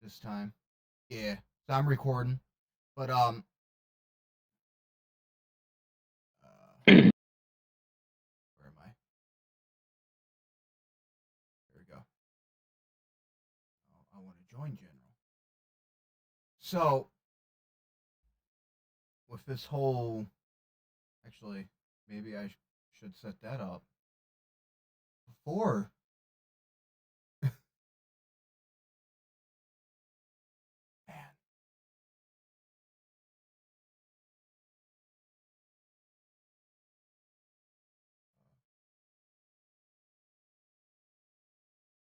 this time. Yeah, so I'm recording. But where am I? There we go. Oh, I want to join general. So with this whole, actually, maybe I should set that up before. Man,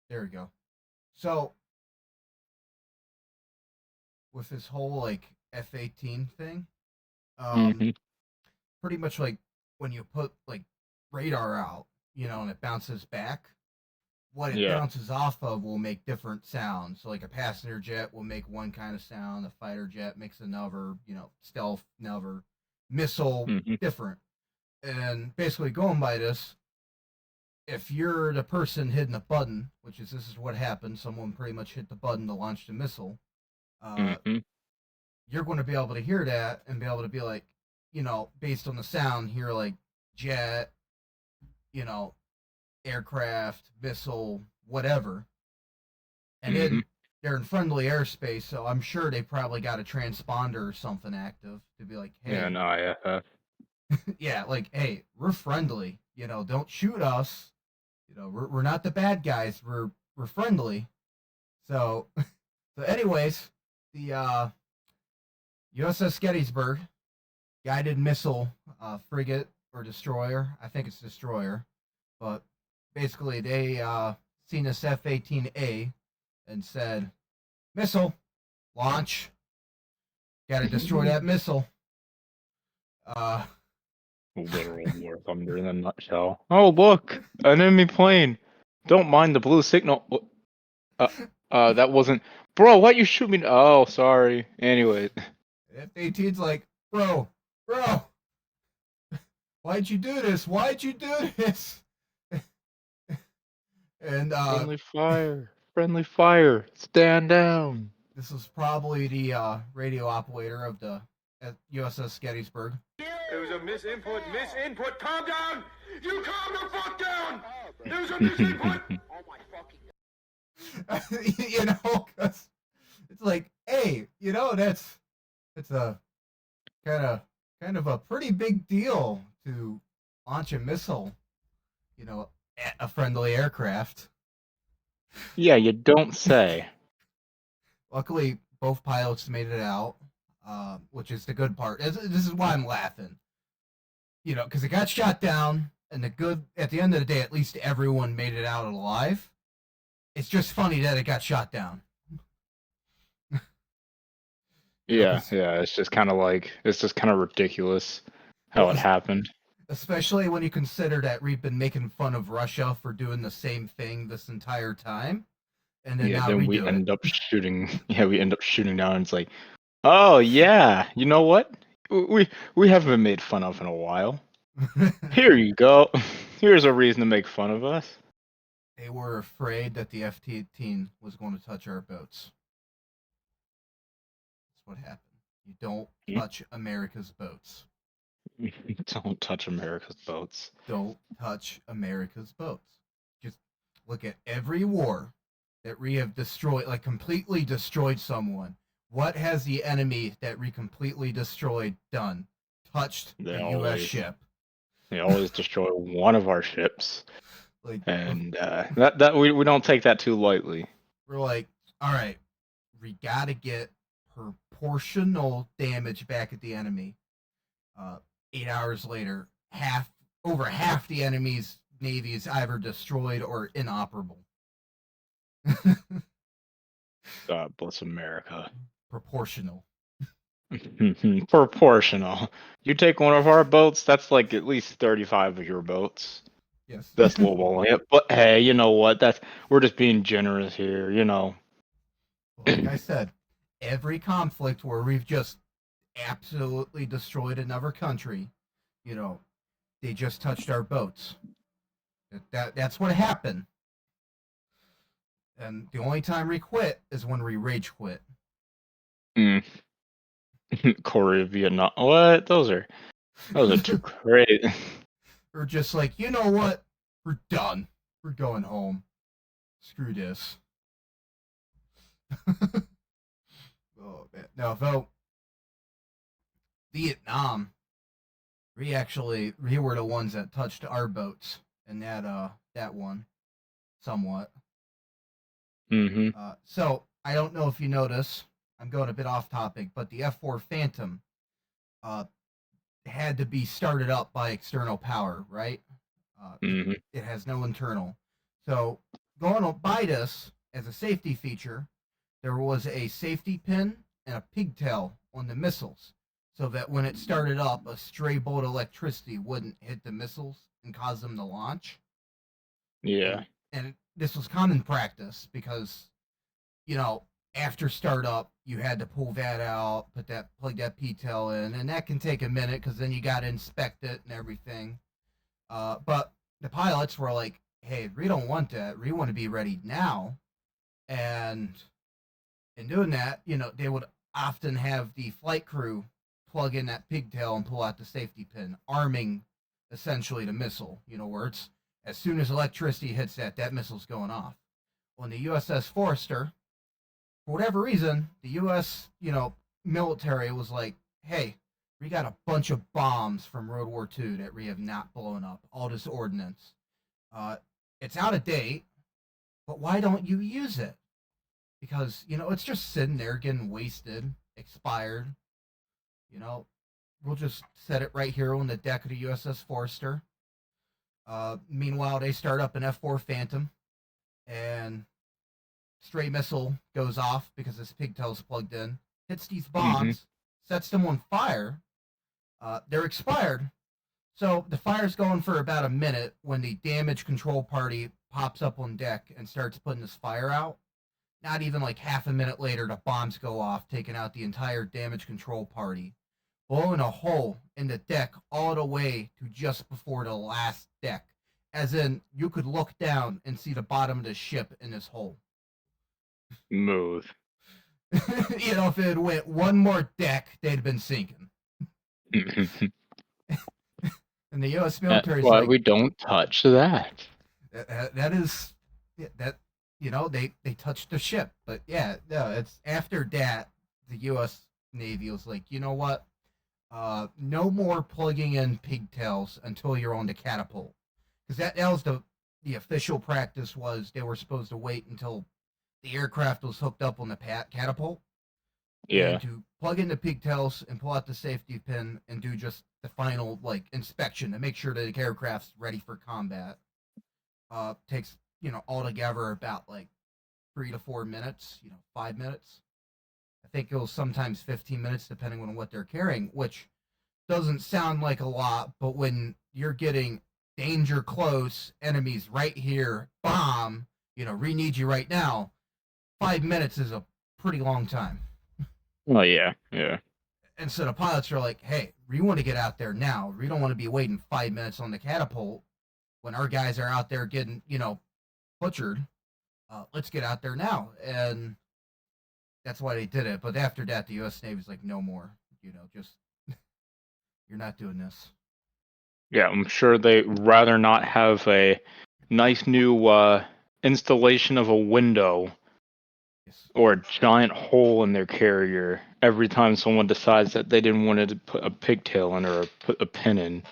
there we go. So with this whole like F-18 thing, um, hmm pretty much like when you put like radar out, and it bounces back, what it Yeah. bounces off of will make different sounds. So like a passenger jet will make one kind of sound, a fighter jet makes another, stealth another, missile hmm different. And basically going by this, if you're the person hitting the button, which is this is what happened, someone pretty much hit the button to launch the missile, uh, hmm you're going to be able to hear that and be able to be like, based on the sound, hear like jet, you know, aircraft, missile, whatever. And hmm then they're in friendly airspace, so I'm sure they probably got a transponder or something active to be like, Yeah, hey, an IFF. yeah, like, hey, we're friendly, don't shoot us, we're not the bad guys, we're friendly. So, so anyways, the USS Gettysburg guided missile frigate or destroyer, I think it's destroyer, but basically they seen this F-18A and said, missile launch. Got to destroy that missile. Uh, Literal War Thunder in a nutshell. Oh, look! An enemy plane! Don't mind the blue signal. Uh, that wasn't. Bro, why you shoot me? Oh, sorry. Anyway. F-18's like, bro, why'd you do this? Why'd you do this? And Friendly fire. Friendly fire. Stand down. this was probably the radio operator of the USS Gettysburg. It was a misinput. Calm down! You calm the fuck down! It was a misinput! Oh my fucking because it's like, hey, it's a kind of a pretty big deal to launch a missile, at a friendly aircraft. Yeah, you don't say. Luckily, both pilots made it out, which is the good part. This is why I'm laughing, because it got shot down, and at the end of the day, at least everyone made it out alive. It's just funny that it got shot down. Yeah, it's just kind of ridiculous how it Well, happened. especially when you consider that we've been making fun of Russia for doing the same thing this entire time, and then Yeah, now then we we do it. end up shooting. Yeah, we end up shooting down. And it's like, oh yeah, you know what? We haven't been made fun of in a while. Here you go. Here's a reason to make fun of us. They were afraid that the F-18 was going to touch our boats. That's what happened. You don't touch America's boats. Don't touch America's boats. Don't touch America's boats. Just look at every war that we have destroyed, like completely destroyed someone. What has the enemy that we completely destroyed done? Touched a U.S. ship. They always destroy one of our ships, Like, and that we don't take that too lightly. we're like, all right, we got to get proportional damage back at the enemy. 8 hours later, over half the enemy's navy is either destroyed or inoperable. God bless America. Proportional. Proportional. You take one of our boats, that's like at least 35 of your boats. Yes. That's lowballing it. But hey, you know what? We're just being generous here, Like I said, every conflict where we've just absolutely destroyed another country, they just touched our boats. That's what happened. And the only time we quit is when we rage quit. Mm. Korea, Vietnam. What? Those are too great. We're just like, you know what? We're done. We're going home. Screw this. Oh man. No, though Vietnam, we were the ones that touched our boats in that one somewhat. Mm-hmm. So I don't know if you notice, I'm going a bit off topic, but the F4 Phantom uh, had to be started up by external power, right? Mm-hmm. It has no internal. So going by this as a safety feature, there was a safety pin and a pigtail on the missiles, so that when it started up, a stray bolt of electricity wouldn't hit the missiles and cause them to launch. Yeah. And this was common practice because, you know, after startup, you had to pull that out, plug that P-tail in, and that can take a minute because then you got to inspect it and everything. But the pilots were like, "Hey, we don't want that. We want to be ready now." And in doing that, they would often have the flight crew plug in that pigtail and pull out the safety pin, arming essentially the missile. Where it's as soon as electricity hits that missile's going off. On the USS Forester, for whatever reason, the U.S. military was like, "Hey, we got a bunch of bombs from World War II that we have not blown up. All this ordnance. Uh, it's out of date, but why don't you use it? Because it's just sitting there getting wasted, expired. We'll just set it right here on the deck of the USS Forester. Meanwhile, they start up an F4 Phantom, and stray missile goes off because this pigtail's plugged in, hits these bombs, sets them on fire. They're expired. So the fire's going for about a minute when the damage control party pops up on deck and starts putting this fire out. Not even like half a minute later, the bombs go off, taking out the entire damage control party, blowing a hole in the deck all the way to just before the last deck. As in, you could look down and see the bottom of the ship in this hole. Smooth. If it went one more deck, they'd been sinking. And the U.S. military is Why like, we don't touch that. that is that they touched the ship, but yeah, no, it's after that the U.S. Navy was like, you know what, no more plugging in pigtails until you're on the catapult, because that was the official practice. Was they were supposed to wait until the aircraft was hooked up on the catapult, Yeah. and to plug in the pigtails and pull out the safety pin and do just the final inspection to make sure that the aircraft's ready for combat. Takes altogether about 3 to 4 minutes, 5 minutes. I think it was sometimes 15 minutes depending on what they're carrying, which doesn't sound like a lot, but when you're getting danger close, enemies right here, bomb, we need you right now, 5 minutes is a pretty long time. Oh yeah, yeah. And so the pilots are like, "Hey, we want to get out there now. We don't want to be waiting 5 minutes on the catapult when our guys are out there getting, butchered. Let's get out there now." And that's why they did it. But after that, the U.S. Navy's like, "No more. Just you're not doing this." Yeah, I'm sure they rather not have a nice new installation of a window Yes. or a giant hole in their carrier every time someone decides that they didn't want to put a pigtail in or put a pin in.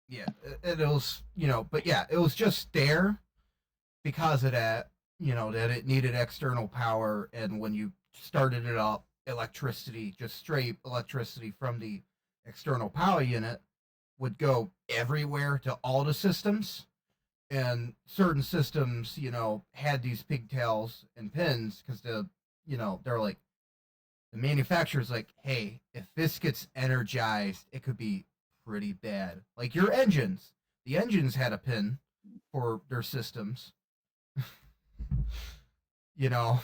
Yeah, it was, but yeah, it was just there because of that, that it needed external power. And when you started it up, electricity, just straight electricity from the external power unit, would go everywhere to all the systems. And certain systems, had these pigtails and pins because they're like, the manufacturer's like, "Hey, if this gets energized, it could be pretty bad." Like your engines. The engines had a pin for their systems. you know,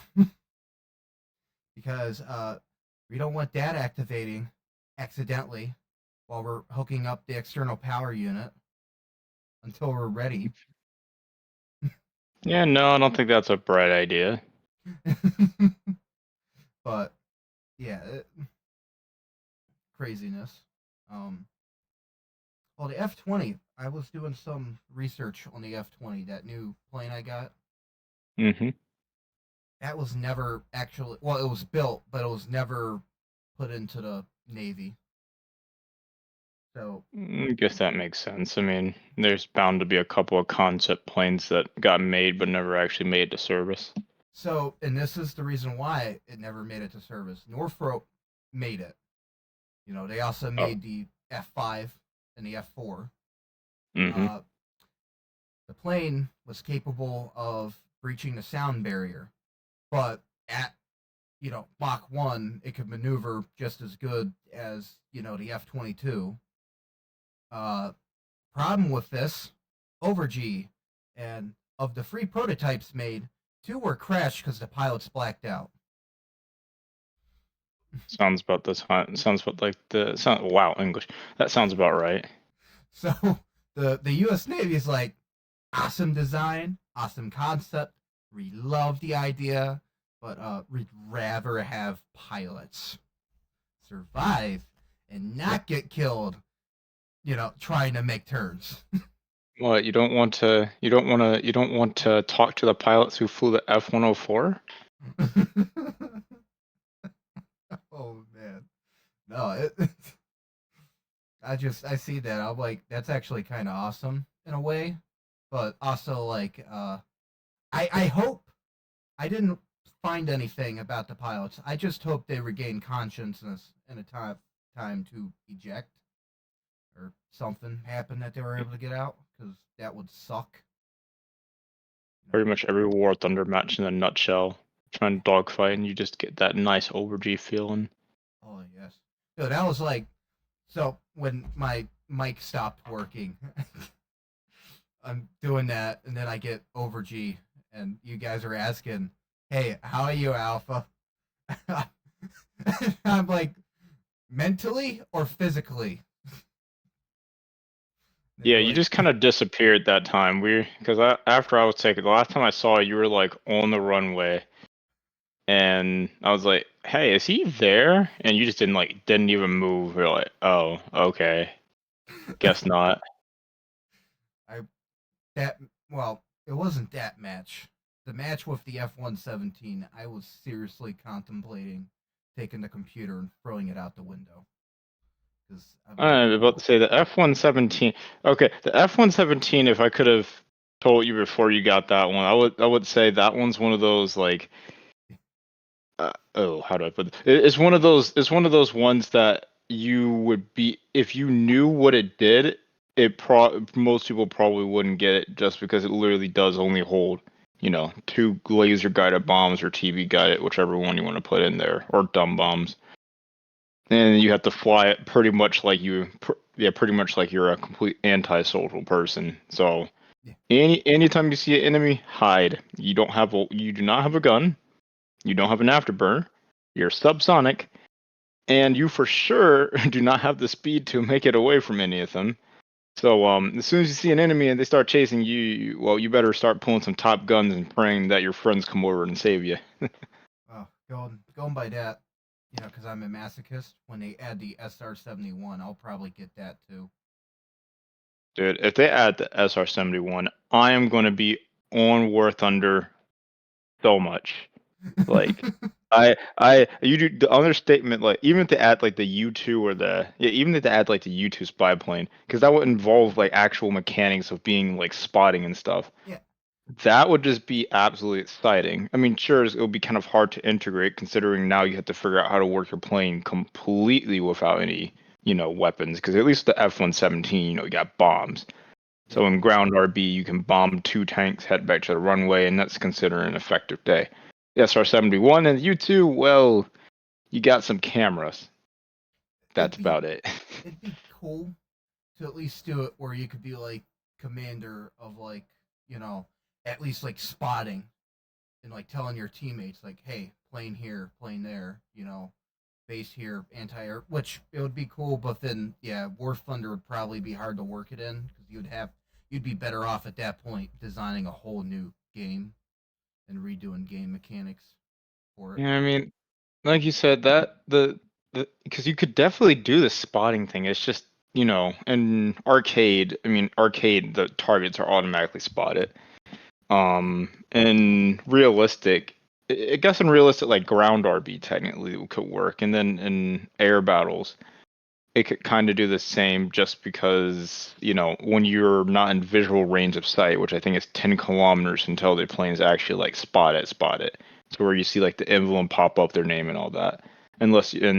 because we don't want that activating accidentally while we're hooking up the external power unit until we're ready. Yeah, no, I don't think that's a bright idea. But yeah, craziness. Well, the F-20. I was doing some research on the F-20, that new plane I got. Mm-hmm. That was never actually, well, it was built, but it was never put into the Navy. So, I guess that makes sense. I mean, there's bound to be a couple of concept planes that got made but never actually made it to service. and this is the reason why it never made it to service. Northrop made it. They also Oh. made the F5 and the F4. Mm-hmm. The plane was capable of breaching the sound barrier, but at Mach 1, it could maneuver just as good as the F-22. Problem with this, over G, and of the 3 prototypes made, 2 were crashed because the pilots blacked out. Sounds about this. Sounds about like the sound. Wow, English. That sounds about right. So the U.S. Navy is like, awesome design, awesome concept. We love the idea, but we'd rather have pilots survive and not get killed, trying to make turns. What, you don't want to? You don't want to talk to the pilots who flew the F-104? Oh man, no, I see that. I'm like, that's actually kind of awesome in a way, but also like, I hope I didn't find anything about the pilots. I just hope they regain consciousness in a time to eject, or something happened that they were able to get out, because that would suck. Pretty much every War Thunder match in a nutshell. Trying to dogfight and you just get that nice over-G feeling. Oh yes, so that was like, so when my mic stopped working, I'm doing that, and then I get over G, and you guys are asking, "Hey, how are you, Alpha?" I'm like, mentally or physically? They Yeah, were you like, just kind of disappeared that time. Because after I was taken, the last time I saw you were like on the runway, and I was like, "Hey, is he there?" And you just didn't even move. You're like, "Oh, okay, guess not." I that well, it wasn't that match. The match with the F-117, I was seriously contemplating taking the computer and throwing it out the window, because I'm like, I'm about to say the F-117. Okay, the F-117. If I could have told you before you got that one, I would say that one's one of those like how do I put it? It's one of those ones that you would be if you knew what it did. Most people probably wouldn't get it just because it literally does only hold, 2 laser guided bombs or TV guided, whichever one you want to put in there, or dumb bombs. And you have to fly it pretty much like you're a complete anti-social person. So yeah, anytime you see an enemy, hide. You do not have a gun. You don't have an afterburner. You're subsonic, and you for sure do not have the speed to make it away from any of them. So as soon as you see an enemy and they start chasing you, you better start pulling some top guns and praying that your friends come over and save you. going by that, because I'm a masochist. When they add the SR-71, I'll probably get that too. Dude, if they add the SR-71, I am going to be on War Thunder so much. Like, you do the understatement, like, even if they add like the U2 or even if they add like the U2 spy plane, because that would involve like actual mechanics of being like spotting and stuff. Yeah, That would just be absolutely exciting. I mean, sure, it would be kind of hard to integrate considering now you have to figure out how to work your plane completely without any, weapons. Because at least the F-117, you got bombs. yeah. So in ground RB, you can bomb 2 tanks, head back to the runway, and that's considered an effective day. The SR-71 and the U2, well, you got some cameras. It'd That's be about it. it'd be cool to at least do it where you could be like commander of, like, at least like spotting, and like telling your teammates, like, hey, plane here, plane there, base here, anti-air, which it would be cool. But then, yeah, War Thunder would probably be hard to work it in, because you'd be better off at that point designing a whole new game and redoing game mechanics for it. Yeah, I mean, like you said, that the because you could definitely do the spotting thing. It's just, in arcade, arcade, the targets are automatically spotted. In realistic, I guess in realistic, like ground RB technically could work, and then in air battles, it could kind of do the same, just because, when you're not in visual range of sight, which I think is 10 kilometers until the planes actually like spot it. So where you see like the emblem pop up, their name and all that. And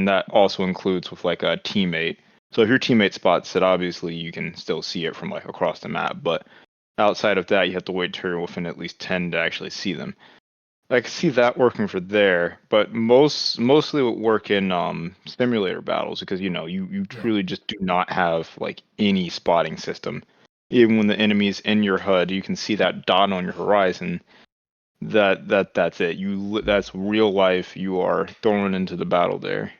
that also includes with like a teammate. So if your teammate spots it, obviously you can still see it from like across the map. But outside of that, you have to wait till you're within at least 10 to actually see them. I can see that working for there, but mostly it would work in simulator battles, because you Yeah. truly just do not have like any spotting system. Even when the enemy's in your HUD, you can see that dot on your horizon. That's it. That's real life. You are thrown into the battle there.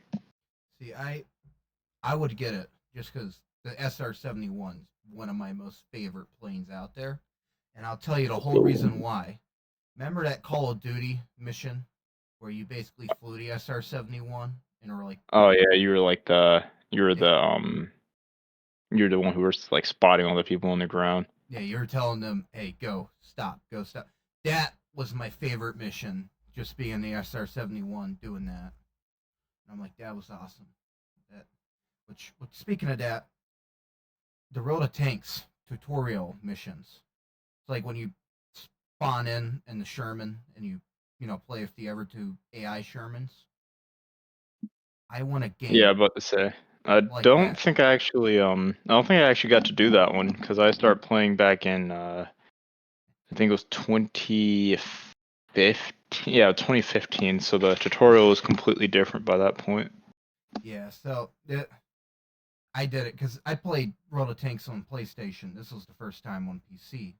See, I would get it just because the SR-71 is one of my most favorite planes out there, and I'll tell you the whole reason why. Remember that Call of Duty mission where you basically flew the SR-71 and were like, Oh yeah, you were like you're yeah, you're the one who was like spotting all the people on the ground. yeah, you're telling them, hey, go, stop, go, stop. That was my favorite mission, just being the SR-71 doing that. And I'm like, that was awesome. That, which speaking of that, the Road of Tanks tutorial missions. It's like when you spawn in the Sherman and you play with the ever two AI Shermans. I want a Yeah, game about to say. I like don't that. think I actually I don't think I actually got to do that one, because I started playing back in I think it was 2015. Yeah, 2015. So the tutorial was completely different by that point. Yeah, so I did it because I played Road of Tanks on PlayStation. This was the first time on PC,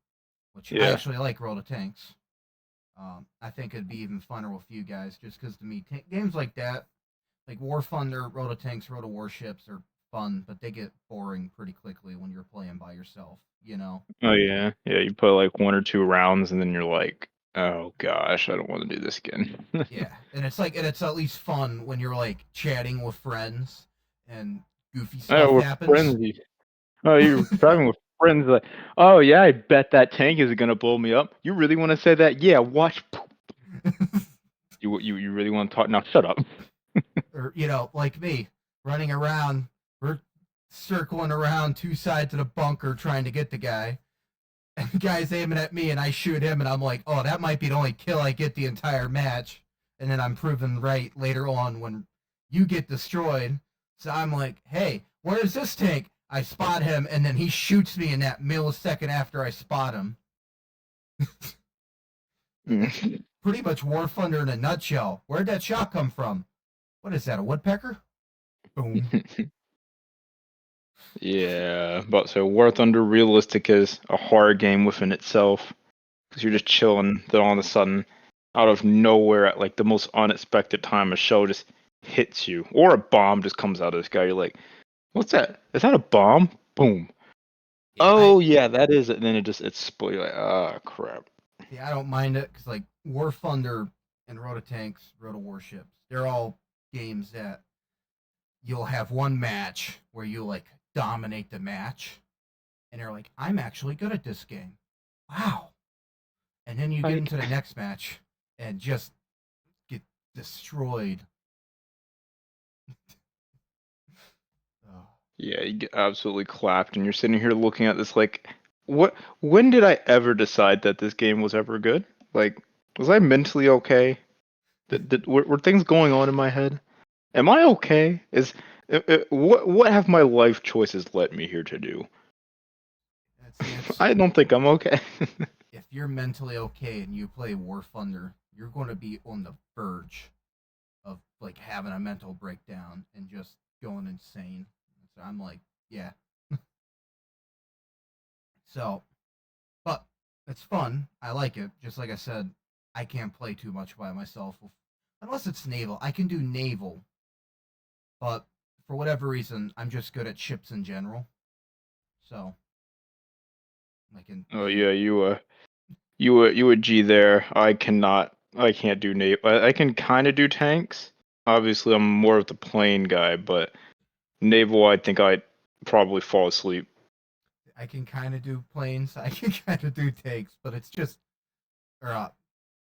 which I Yeah. actually like Road of Tanks. I think it'd be even funner with you guys, just because to me, games like that, like War Thunder, Road of Tanks, Road of Warships, are fun, but they get boring pretty quickly when you're playing by yourself. You know? Oh yeah. Yeah, you put like one or two rounds and then you're like, "Oh gosh, I don't want to do this again." Yeah, and it's at least fun when you're like chatting with friends and goofy Oh, stuff we're happens. friends. Oh, you're driving with friends like, "Oh yeah, I bet that tank is gonna blow me up." You really want to say that? Yeah, watch. You really want to talk? Now shut up. Or like me, running around, we're circling around two sides of the bunker trying to get the guy. And the guy's aiming at me, and I shoot him, and I'm like, oh, that might be the only kill I get the entire match. And then I'm proven right later on when you get destroyed. So I'm like, hey, where's this tank? I spot him, and then he shoots me in that millisecond after I spot him. That's Mm. pretty much War Thunder in a nutshell. Where'd that shot come from? What is that, a woodpecker? Boom. Yeah, but so War Thunder Realistic is a horror game within itself, because you're just chilling, then all of a sudden, out of nowhere, at like the most unexpected time, a shell just hits you, or a bomb just comes out of the sky. You're like, "What's that? Is that a bomb?" Boom. Yeah, Oh yeah, that is it. And then it's split. You're like, "Ah, crap." I don't mind it because like War Thunder and Road of Tanks, Road of Warships, they're all games that you'll have one match where you like dominate the match, and you're like, I'm actually good at this game. Wow. And then you get I into the next match and just get destroyed. Oh. Yeah, you get absolutely clapped, and you're sitting here looking at this like, what? When did I ever decide that this game was ever good? Like, was I mentally okay? Were things going on in my head? Am I okay? What have my life choices led me here to do? That's I don't think I'm okay. if you're mentally okay and you play War Thunder, you're going to be on the verge of like having a mental breakdown and just going insane. So I'm like, yeah. So, but it's fun. I like it. Just like I said, I can't play too much by myself unless it's naval. I can do naval, but for whatever reason, I'm just good at ships in general. So I can Oh yeah, You would G there. I cannot. I can't do naval. I can kind of do tanks. Obviously, I'm more of the plane guy, but naval, I think I'd probably fall asleep. I can kind of do planes. I can kind of do tanks, but it's just, or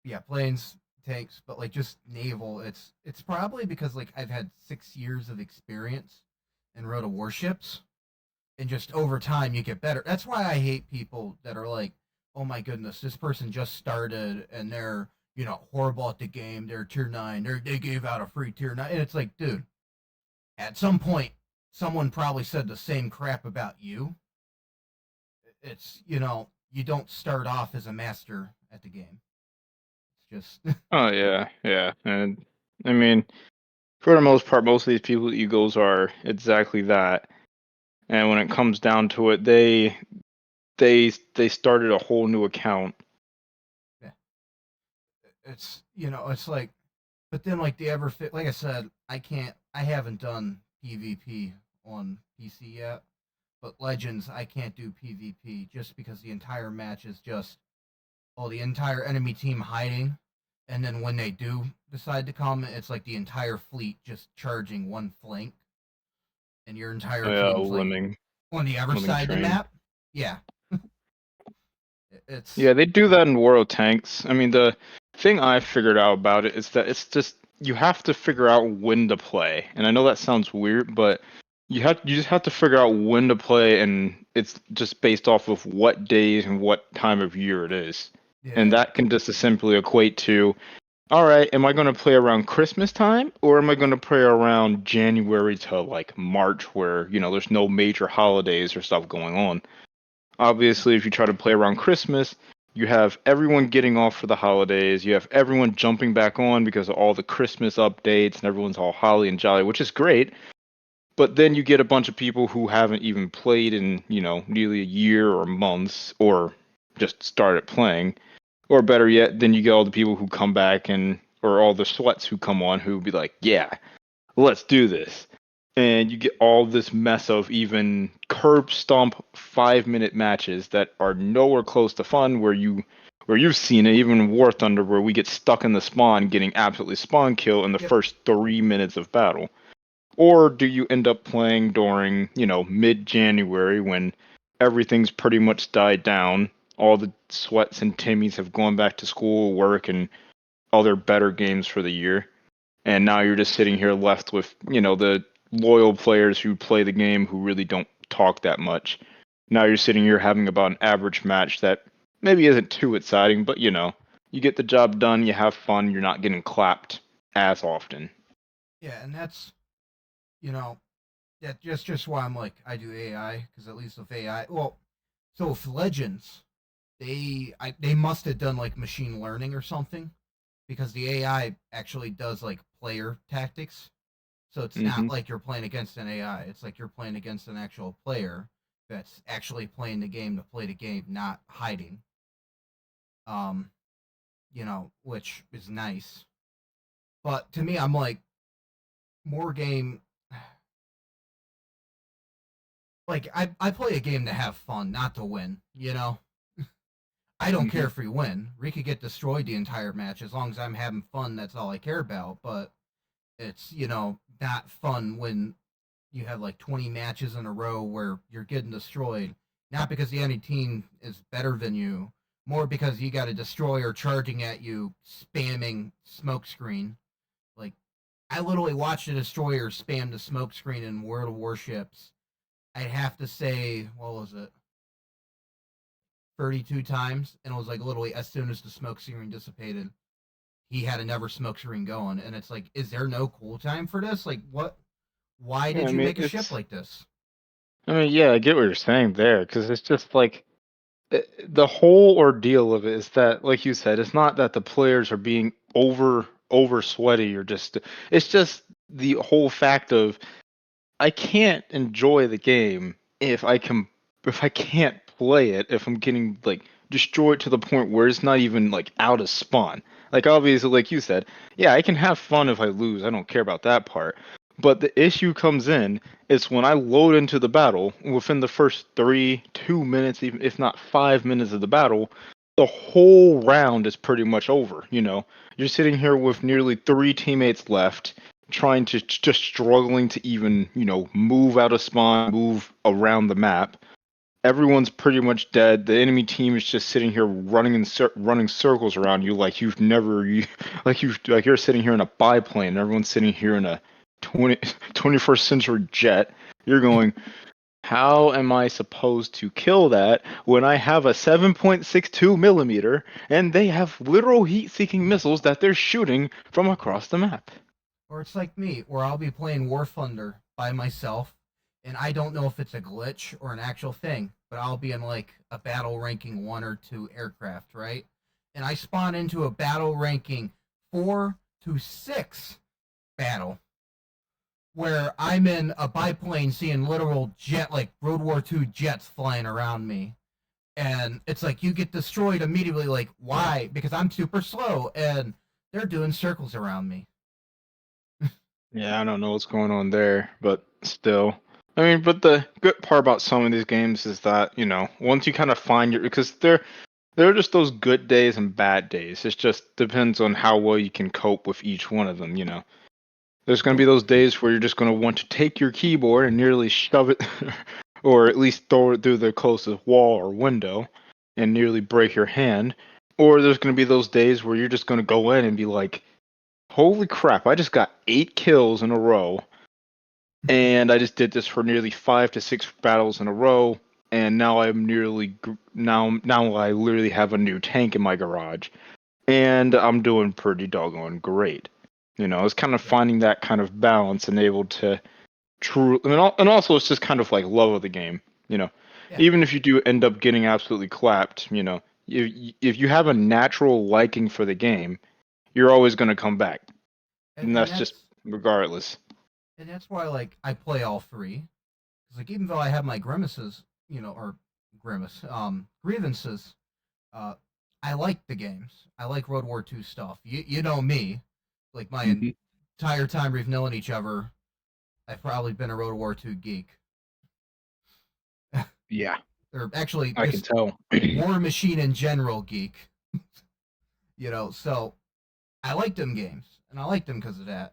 yeah, planes, tanks, but like just naval. It's probably because like I've had 6 years of experience in roto warships, and just over time you get better. That's why I hate people that are like, oh my goodness, this person just started and they're horrible at the game. They're tier 9. They gave out a free tier 9, and it's like, dude, at some point, someone probably said the same crap about you. It's you don't start off as a master at the game. It's just Oh yeah, yeah, and I mean, for the most part, most of these people Eagles are exactly that. And when it comes down to it, they started a whole new account. yeah, it's like, but then like the ever fit. Like I said, I haven't done PvP on PC yet, but Legends I can't do PvP just because the entire match is just the entire enemy team hiding, and then when they do decide to come, it's like the entire fleet just charging one flank, and your entire team's like Lemming, on the other lemming side of the train. map. Yeah, it's Yeah, they do that in World Tanks. I mean, the thing I figured out about it is that it's just you have to figure out when to play. And I know that sounds weird, but you just have to figure out when to play, and it's just based off of what days and what time of year it is. And yeah, that can just simply equate to, all right, am I going to play around Christmas time or am I going to play around January to like March where, there's no major holidays or stuff going on? Obviously, if you try to play around Christmas, you have everyone getting off for the holidays. You have everyone jumping back on because of all the Christmas updates and everyone's all holly and jolly, which is great. But then you get a bunch of people who haven't even played in, nearly a year or months or just started playing. Or better yet, then you get all the people who come back and, or all the sweats who come on who be like, yeah, let's do this. And you get all this mess of even curb stomp 5 minute matches that are nowhere close to fun where you've seen it, even in War Thunder, where we get stuck in the spawn getting absolutely spawn kill in the yep, first 3 minutes of battle. Or do you end up playing during, mid January when everything's pretty much died down, all the sweats and Timmies have gone back to school, work, and other better games for the year, and now you're just sitting here left with the loyal players who play the game who really don't talk that much. Now you're sitting here having about an average match that maybe isn't too exciting, but you get the job done, you have fun, you're not getting clapped as often. yeah, and that's you know just why I'm like I do AI, because at least with AI, well, so with Legends, they must have done like machine learning or something, because the AI actually does like player tactics. So it's not Hmm. like you're playing against an AI. It's like you're playing against an actual player that's actually playing the game to play the game, not hiding. Um, which is nice. But to me, I'm like, more game. Like I play a game to have fun, not to win. I don't care Hmm. if we win. We could get destroyed the entire match as long as I'm having fun. That's all I care about. But it's not fun when you have like 20 matches in a row where you're getting destroyed, not because the enemy team is better than you, more because you got a destroyer charging at you, spamming smokescreen. Like, I literally watched a destroyer spam the smokescreen in World of Warships. I'd have to say, what was it, 32 times, and it was like literally as soon as the smokescreen dissipated, he had another smokescreen going, and it's like, is there no cooltime for this? Like, what? Why Yeah, did I you mean make a ship like this? yeah, I get what you're saying there because it's just like the whole ordeal of it is that, like you said, it's not that the players are being over sweaty or just it's just the whole fact of I can't enjoy the game if I can't play it if I'm getting like destroyed to the point where it's not even like out of spawn. Like obviously, like you said, yeah, I can have fun if I lose. I don't care about that part. But the issue comes in is when I load into the battle within the first 2 minutes, even if not 5 minutes of the battle. the whole round is pretty much over. You're sitting here with nearly 3 teammates left, trying to just struggling to even move out of spawn, move around the map. Everyone's pretty much dead. The enemy team is just sitting here running circles around you like you've never like you're sitting here in a biplane. And everyone's sitting here in a 21st century jet. You're going, how am I supposed to kill that when I have a 7.62 millimeter and they have literal heat-seeking missiles that they're shooting from across the map? Or it's like me, where I'll be playing War Thunder by myself, and I don't know if it's a glitch or an actual thing, but I'll be in like a battle ranking 1 or 2 aircraft, right? And I spawn into a battle ranking 4 to 6 battle, where I'm in a biplane seeing literal jet, like World War II jets flying around me. And it's like you get destroyed immediately, like, why? Because I'm super slow, and they're doing circles around me. Yeah, I don't know what's going on there, but still. I mean, but the good part about some of these games is that, once you kind of find because there are just those good days and bad days. It just depends on how well you can cope with each one of them, There's going to be those days where you're just going to want to take your keyboard and nearly shove it, or at least throw it through the closest wall or window and nearly break your hand. Or there's going to be those days where you're just going to go in and be like, holy crap, I just got 8 kills in a row. And I just did this for nearly 5 to 6 battles in a row. And now I'm now I literally have a new tank in my garage. And I'm doing pretty doggone great. It's kind of finding that kind of balance and able to and also it's just kind of like love of the game. Yeah. Even if you do end up getting absolutely clapped, if you have a natural liking for the game, you're always going to come back, and that's just regardless. And that's why, like, I play all 3. Because, like, even though I have my grievances, grievances, I like the games. I like World War II stuff. You know me. Like, my entire time we've known each other, I've probably been a World War II geek. Yeah, Or actually, I can tell. War Machine in general geek. So I like them games. And I like them because of that.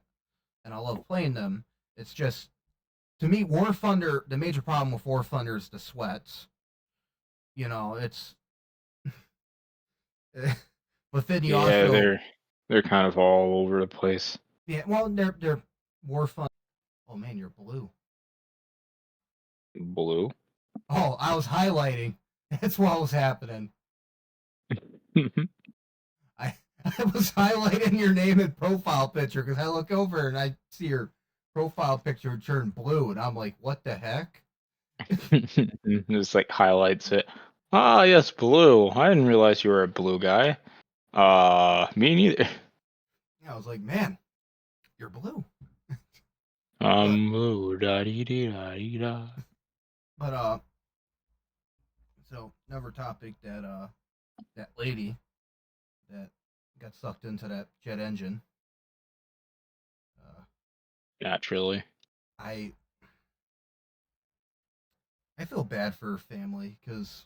And I love playing them. It's just, to me, War Thunder, the major problem with War Thunder is the sweats. It's. But then you also. They're kind of all over the place. Yeah, well, they're War Thunder. Oh man, you're blue. Blue. Oh, I was highlighting. That's what was happening. I was highlighting your name and profile picture because I look over and I see your profile picture turn blue, and I'm like, what the heck? Just like highlights it. Ah, yes, blue. I didn't realize you were a blue guy. Me neither. Yeah, I was like, man, you're blue. Blue. Da dee dee da dee da. But so another topic that lady that got sucked into that jet engine. Naturally. I feel bad for her family because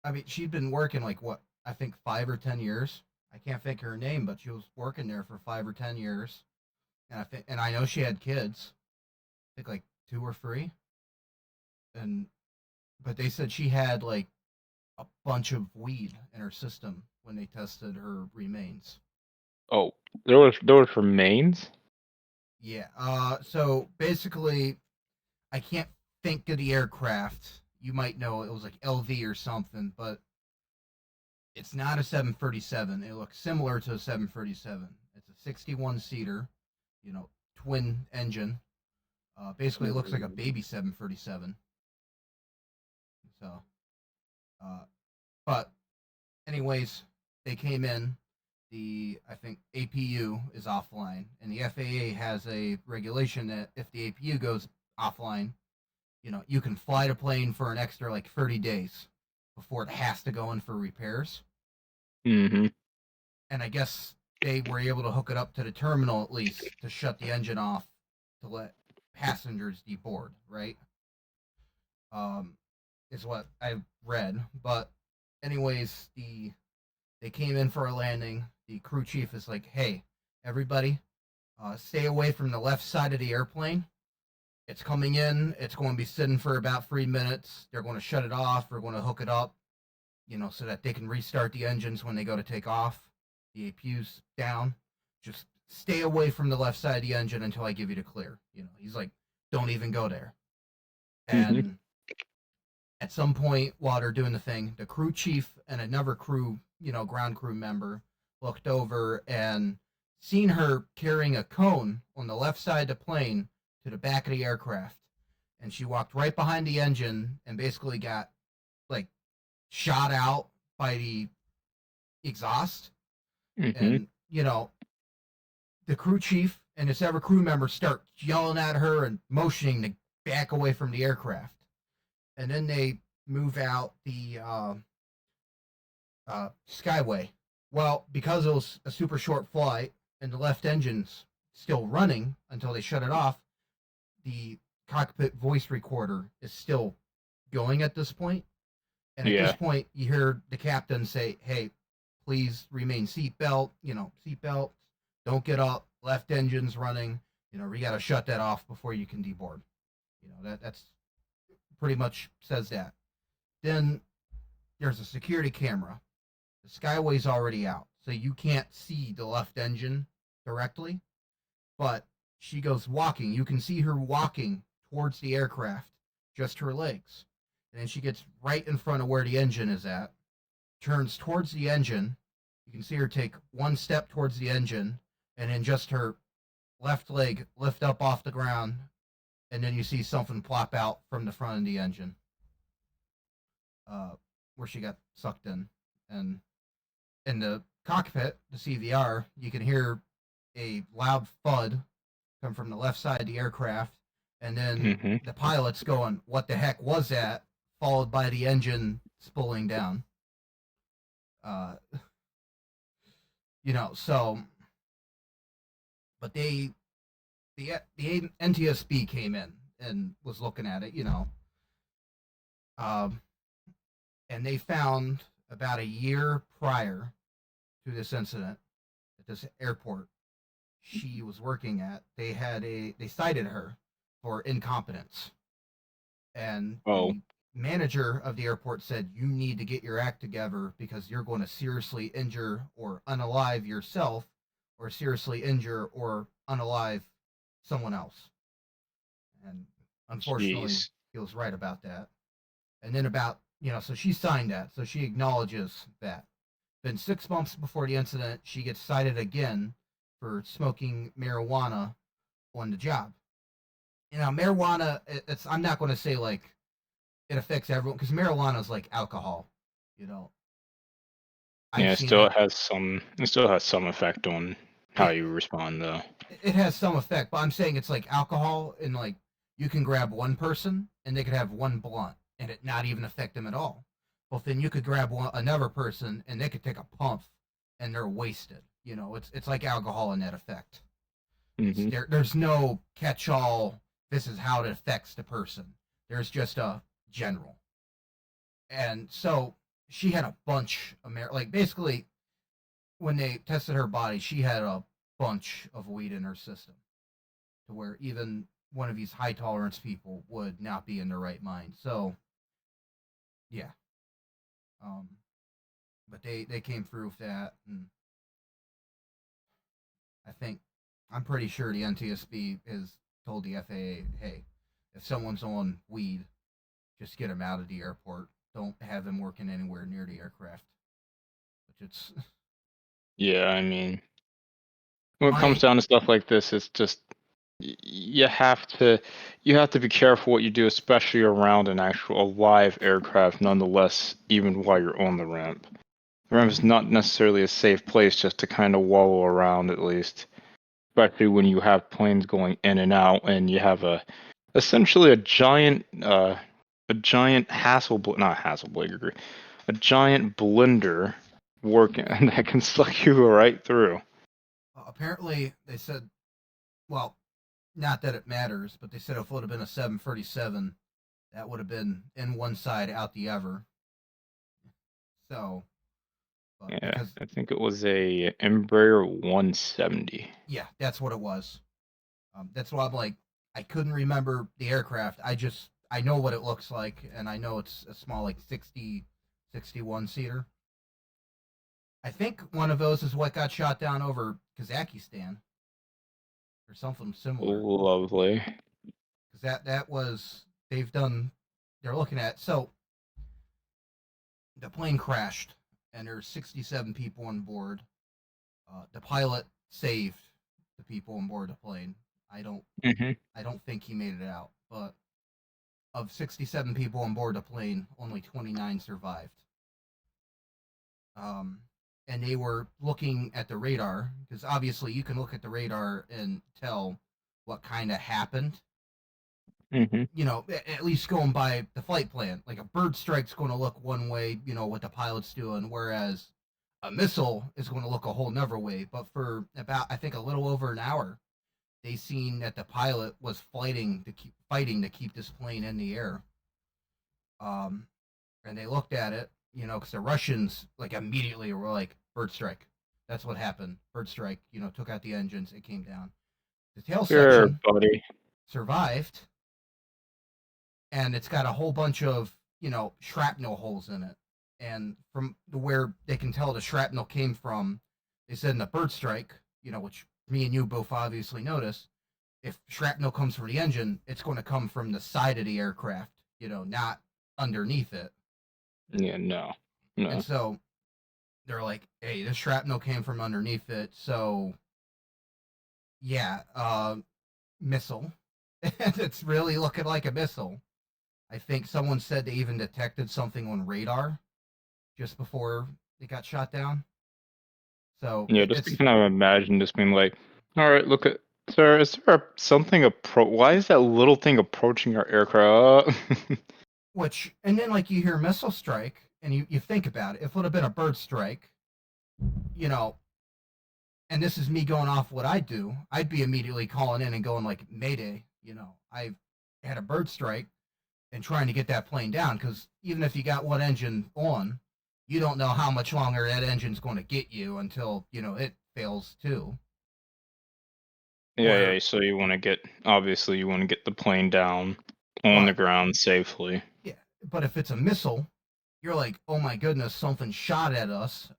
I mean she'd been working like what I think 5 or 10 years. I can't think of her name, but she was working there for 5 or 10 years, and I know she had kids. I think like 2 or 3, but they said she had like a bunch of weed in her system when they tested her remains. Oh, there was remains. Yeah. So basically, I can't think of the aircraft. You might know it was like LV or something, but it's not a 737. It looks similar to a 737. It's a 61 seater, twin engine. Basically, it looks like a baby 737. So, but anyways, they came in. I think APU is offline, and the FAA has a regulation that if the APU goes offline, you can fly the plane for an extra like 30 days before it has to go in for repairs. Mm-hmm. And I guess they were able to hook it up to the terminal at least to shut the engine off to let passengers deboard, right? Is what I read, but anyways, they came in for a landing. The crew chief is like, "Hey, everybody, stay away from the left side of the airplane. It's coming in. It's going to be sitting for about 3 minutes. They're going to shut it off. We're going to hook it up, so that they can restart the engines when they go to take off. The APU's down. Just stay away from the left side of the engine until I give you the clear." He's like, "Don't even go there." And at some point while they're doing the thing, the crew chief and another crew, ground crew member looked over and seen her carrying a cone on the left side of the plane to the back of the aircraft. And she walked right behind the engine and basically got like shot out by the exhaust. And, the crew chief and this other crew member start yelling at her and motioning to back away from the aircraft. And then they move out the skyway. Well, because it was a super short flight and the left engine's still running until they shut it off, the cockpit voice recorder is still going at this point. And at this point, you hear the captain say, "Hey, please remain seatbelt, seatbelt, don't get up, left engine's running, we got to shut that off before you can deboard." That's pretty much says that. Then there's a security camera. The skyway's already out, so you can't see the left engine directly, but she goes walking. You can see her walking towards the aircraft, just her legs. And then she gets right in front of where the engine is at, turns towards the engine. You can see her take one step towards the engine, and then just her left leg lift up off the ground, and then you see something plop out from the front of the engine, where she got sucked in. And in the cockpit, the CVR, you can hear a loud thud come from the left side of the aircraft, and then the pilot's going, "What the heck was that?" followed by the engine spooling down. So, but the NTSB came in and was looking at it, and they found about a year prior to this incident at this airport she was working at, they cited her for incompetence. And the manager of the airport said, "You need to get your act together because you're going to seriously injure or unalive yourself, or seriously injure or unalive someone else." And unfortunately, he was right about that. And then so she signed that, so she acknowledges that. Then 6 months before the incident, she gets cited again for smoking marijuana on the job. Marijuana, I'm not going to say like it affects everyone, because marijuana is like alcohol, it still has some effect on how you respond, though. It has some effect, but I'm saying it's like alcohol, and like you can grab one person and they could have one blunt and it not even affect them at all. Well, then you could grab another person and they could take a puff and they're wasted. It's like alcohol in that effect. There's no catch-all, this is how it affects the person. There's just a general. And so she had a bunch of basically when they tested her body, she had a bunch of weed in her system, to where even one of these high tolerance people would not be in their right mind. So yeah, but they came through with that, and I'm pretty sure the NTSB has told the FAA, "Hey, if someone's on weed, just get them out of the airport. Don't have them working anywhere near the aircraft." Which it's when it comes down to stuff like this, it's just you have to be careful what you do, especially around a live aircraft. Nonetheless, even while you're on the ramp, the ramp is not necessarily a safe place just to kind of wallow around, at least. Especially when you have planes going in and out, and you have essentially a giant blender working that can suck you right through. Apparently, they said, well, not that it matters, but they said if it would have been a 737, that would have been in one side, out the other. So, but Yeah, because I think it was a Embraer 170. yeah, that's what it was. That's why I'm like, I couldn't remember the aircraft. I know what it looks like, and I know it's a small, like 61 seater. I think one of those is what got shot down over Kazakhstan or something similar. Lovely. Because that was they've done. They're looking at so the plane crashed, and there's 67 people on board. The pilot saved the people on board the plane. I don't Hmm. I don't think he made it out, but of 67 people on board the plane, only 29 survived. Um, and they were looking at the radar because obviously you can look at the radar and tell what kind of happened. Hmm. You know, at least going by the flight plan. Like a bird strike's going to look one way, you know, what the pilot's doing, whereas a missile is going to look a whole nother way. But for about, I think, a little over an hour, they seen that the pilot was fighting to keep this plane in the air. Um, and they looked at it, you know, because the Russians like immediately were like, "Bird strike." That's what happened. Bird strike. You know, took out the engines. It came down. The tail Sure, section buddy. survived, and it's got a whole bunch of shrapnel holes in it. And from where they can tell the shrapnel came from, they said in the bird strike, which me and you both obviously notice, if shrapnel comes from the engine, it's going to come from the side of the aircraft, not underneath it. Yeah, no. And so they're like, hey, this shrapnel came from underneath it. So, yeah, missile. And it's really looking like a missile. I think someone said they even detected something on radar just before it got shot down. So Yeah, just to kind of imagine just being like, all right, look at, sir, is there something why is that little thing approaching our aircraft? and then like you hear missile strike and you think about it. If it would have been a bird strike, you know, and this is me going off what I do, I'd be immediately calling in and going like, Mayday, I had a bird strike and trying to get that plane down because even if you got one engine on, you don't know how much longer that engine's going to get you until it fails too. Yeah, so you want to get the plane down on the ground safely. Yeah, but if it's a missile, you're like, oh my goodness, something shot at us.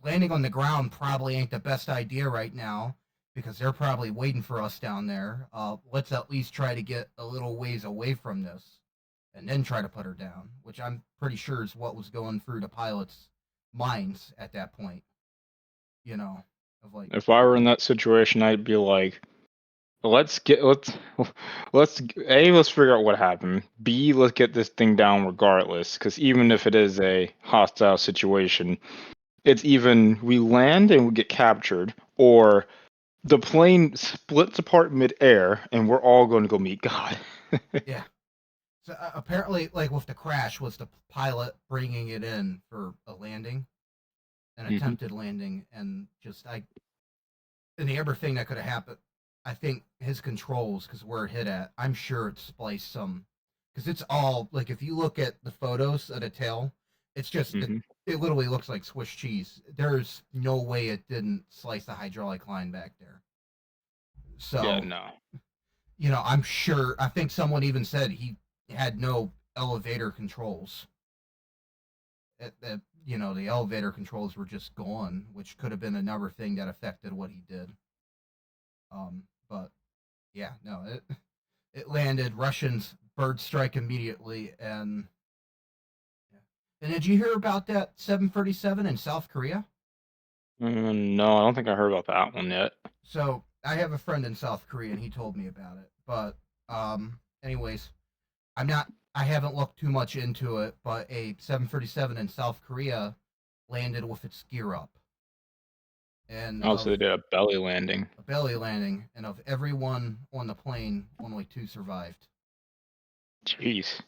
Landing on the ground probably ain't the best idea right now because they're probably waiting for us down there. Let's at least try to get a little ways away from this and then try to put her down, which I'm pretty sure is what was going through the pilot's minds at that point. Of like, If I were in that situation, I'd be like, let's let's figure out what happened. B, let's get this thing down regardless, because even if it is a hostile situation, it's even we land and we get captured, or the plane splits apart midair and we're all going to go meet God. yeah. So apparently, like with the crash, was the pilot bringing it in for a landing, an attempted landing, and and the other thing that could have happened, I think his controls, because where it hit at, I'm sure it spliced some, because it's all like if you look at the photos of the tail, it's just it literally looks like Swiss cheese. There's no way it didn't slice the hydraulic line back there. So Yeah, no. I'm sure. I think someone even said he had no elevator controls. The elevator controls were just gone, which could have been another thing that affected what he did. But yeah, no, it landed. Russians bird strike immediately, and did you hear about that 737 in South Korea? No, I don't think I heard about that one yet. So I have a friend in South Korea, and he told me about it. But anyways, I haven't looked too much into it, but a 737 in South Korea landed with its gear up. And Also, they did a belly landing. And of everyone on the plane, only 2 survived. Jeez,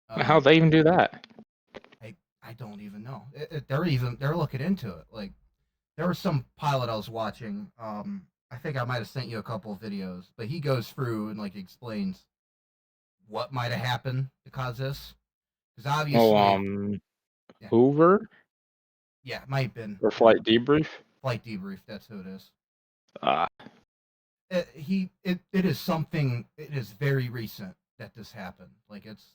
how'd they even do that? I don't even know. They're looking into it. Like there was some pilot I was watching. I think I might have sent you a couple of videos, but he goes through and like explains what might have happened to cause this. Because obviously, Hoover. Yeah, it might have been. Or flight debrief? Flight debrief. That's who it is. Ah, It is something. It is very recent that this happened. Like it's,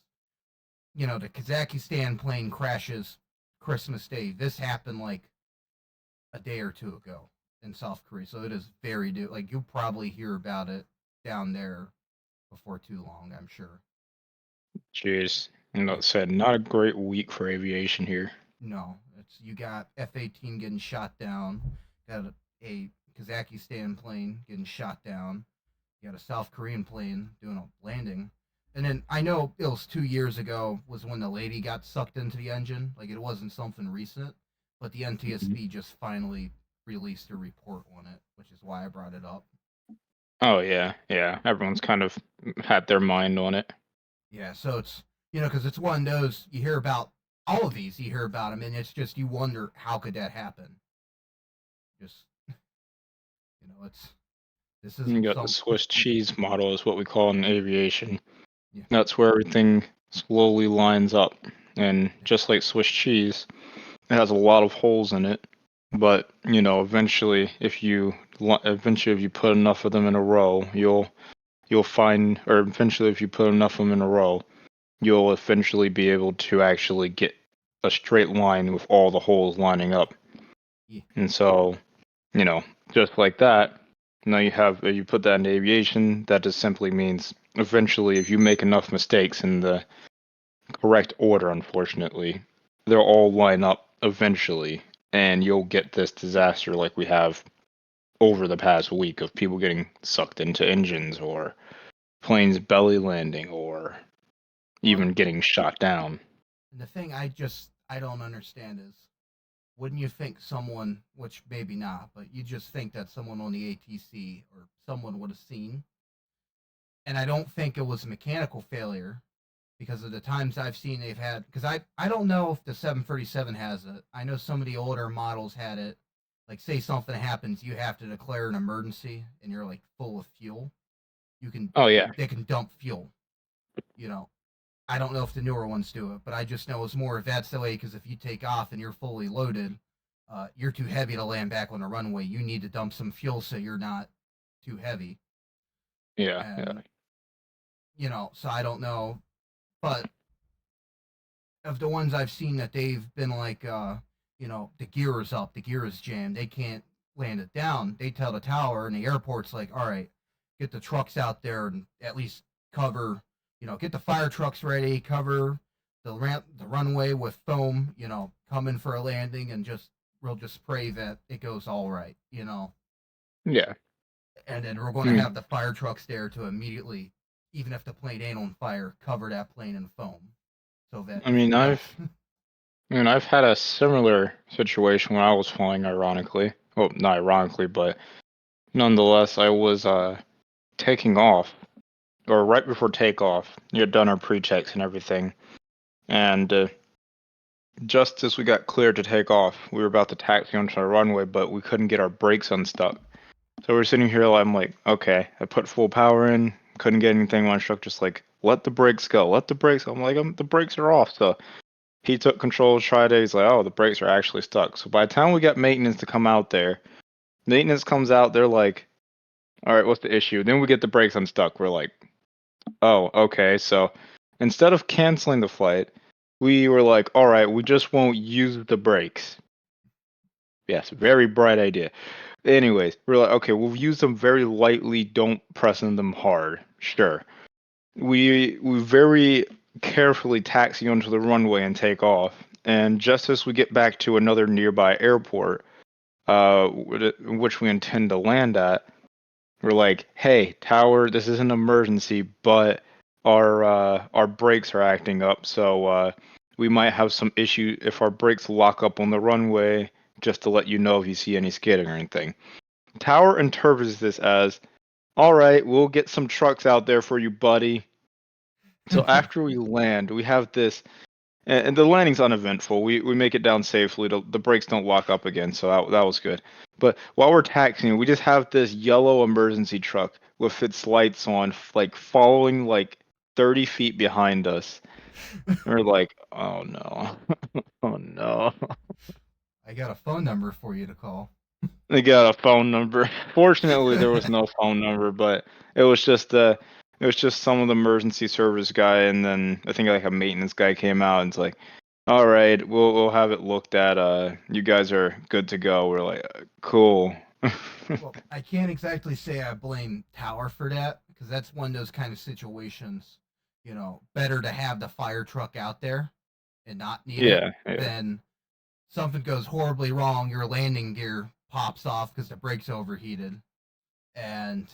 the Kazakhstan plane crashes Christmas Day. This happened like a day or two ago in South Korea, so it is very new. Like you'll probably hear about it down there before too long, I'm sure. jeez. Said not a great week for aviation here. No, it's you got F-18 getting shot down, got a Kazakhstan plane getting shot down, you got a South Korean plane doing a landing, and then I know it was 2 years ago was when the lady got sucked into the engine. Like it wasn't something recent, but the NTSB just finally released a report on it, which is why I brought it up. Oh yeah, yeah. Everyone's kind of had their mind on it. Yeah, so it's because it's one of those you hear about all of these, you hear about them, and it's just you wonder how could that happen. Just it's this You isn't got the some Swiss cheese model is what we call it in aviation. yeah. That's where everything slowly lines up. And just like Swiss cheese, it has a lot of holes in it. But, eventually if you put enough of them in a row, you'll find, or eventually if you put enough of them in a row, you'll eventually be able to actually get a straight line with all the holes lining up. Yeah. And so, just like that, now you put that in aviation, that just simply means eventually if you make enough mistakes in the correct order, unfortunately, they'll all line up eventually, and you'll get this disaster like we have over the past week of people getting sucked into engines or planes belly landing or Well, even getting shot down. and the thing I don't understand is wouldn't you think someone, which maybe not, but you just think that someone on the ATC or someone would have seen. And I don't think it was mechanical failure because of the times I've seen they've had. Because I don't know if the 737 has it. I know some of the older models had it. Like, say something happens, you have to declare an emergency and you're like full of fuel. You can, Oh yeah, they can dump fuel. You know, I don't know if the newer ones do it, but I just know it's more if that's the way. Because if you take off and you're fully loaded, you're too heavy to land back on the runway. You need to dump some fuel so you're not too heavy. yeah, yeah. And so I don't know, but of the ones I've seen that they've been like, the gear is up, the gear is jammed, they can't land it down. They tell the tower and the airport's like, all right, get the trucks out there and at least cover, get the fire trucks ready, cover the runway with foam, coming for a landing, and we'll just pray that it goes all right. Yeah. And then we're going to Mm. have the fire trucks there to immediately, even if the plane ain't on fire, cover that plane in foam, so that I if mean, it does, I've had a similar situation when I was flying, ironically. Well, not ironically, but nonetheless, I was taking off, or right before takeoff. You had done our pre-checks and everything, and just as we got cleared to take off, we were about to taxi onto the runway, but we couldn't get our brakes unstuck. So we're sitting here, I'm like, okay, I put full power in, couldn't get anything. My instructor's like, let the brakes go, let the brakes. I'm like, the brakes are off. So he took control, tried it. He's like, oh, the brakes are actually stuck. So by the time we got maintenance to come out there, maintenance comes out, they're like, all right, what's the issue? Then we get the brakes unstuck. We're like, oh, okay. So instead of canceling the flight, we were like, all right, we just won't use the brakes. Yes, very bright idea. Anyways, we're like, okay, we'll use them very lightly, don't press on them hard. Sure. We very carefully taxi onto the runway and take off. And just as we get back to another nearby airport, which we intend to land at, we're like, "Hey, tower, this is an emergency, but our brakes are acting up, so we might have some issue if our brakes lock up on the runway. Just to let you know if you see any skidding or anything." Tower interprets this as, "All right, we'll get some trucks out there for you, buddy." So after we land, we have this, and the landing's uneventful. We make it down safely. The brakes don't lock up again, so that was good. But while we're taxiing, we just have this yellow emergency truck with its lights on, like following like 30 feet behind us. And we're like, oh no, oh no. I got a phone number for you to call. They got a phone number. Fortunately, there was no phone number, but it was just some of the emergency service guy, and then I think like a maintenance guy came out and it's like, all right, we'll have it looked at. You guys are good to go. We're like, cool. Well, I can't exactly say I blame Tower for that because that's one of those kind of situations. Better to have the fire truck out there and not need it Yeah, yeah. than something goes horribly wrong. Your landing gear pops off because the brakes overheated, and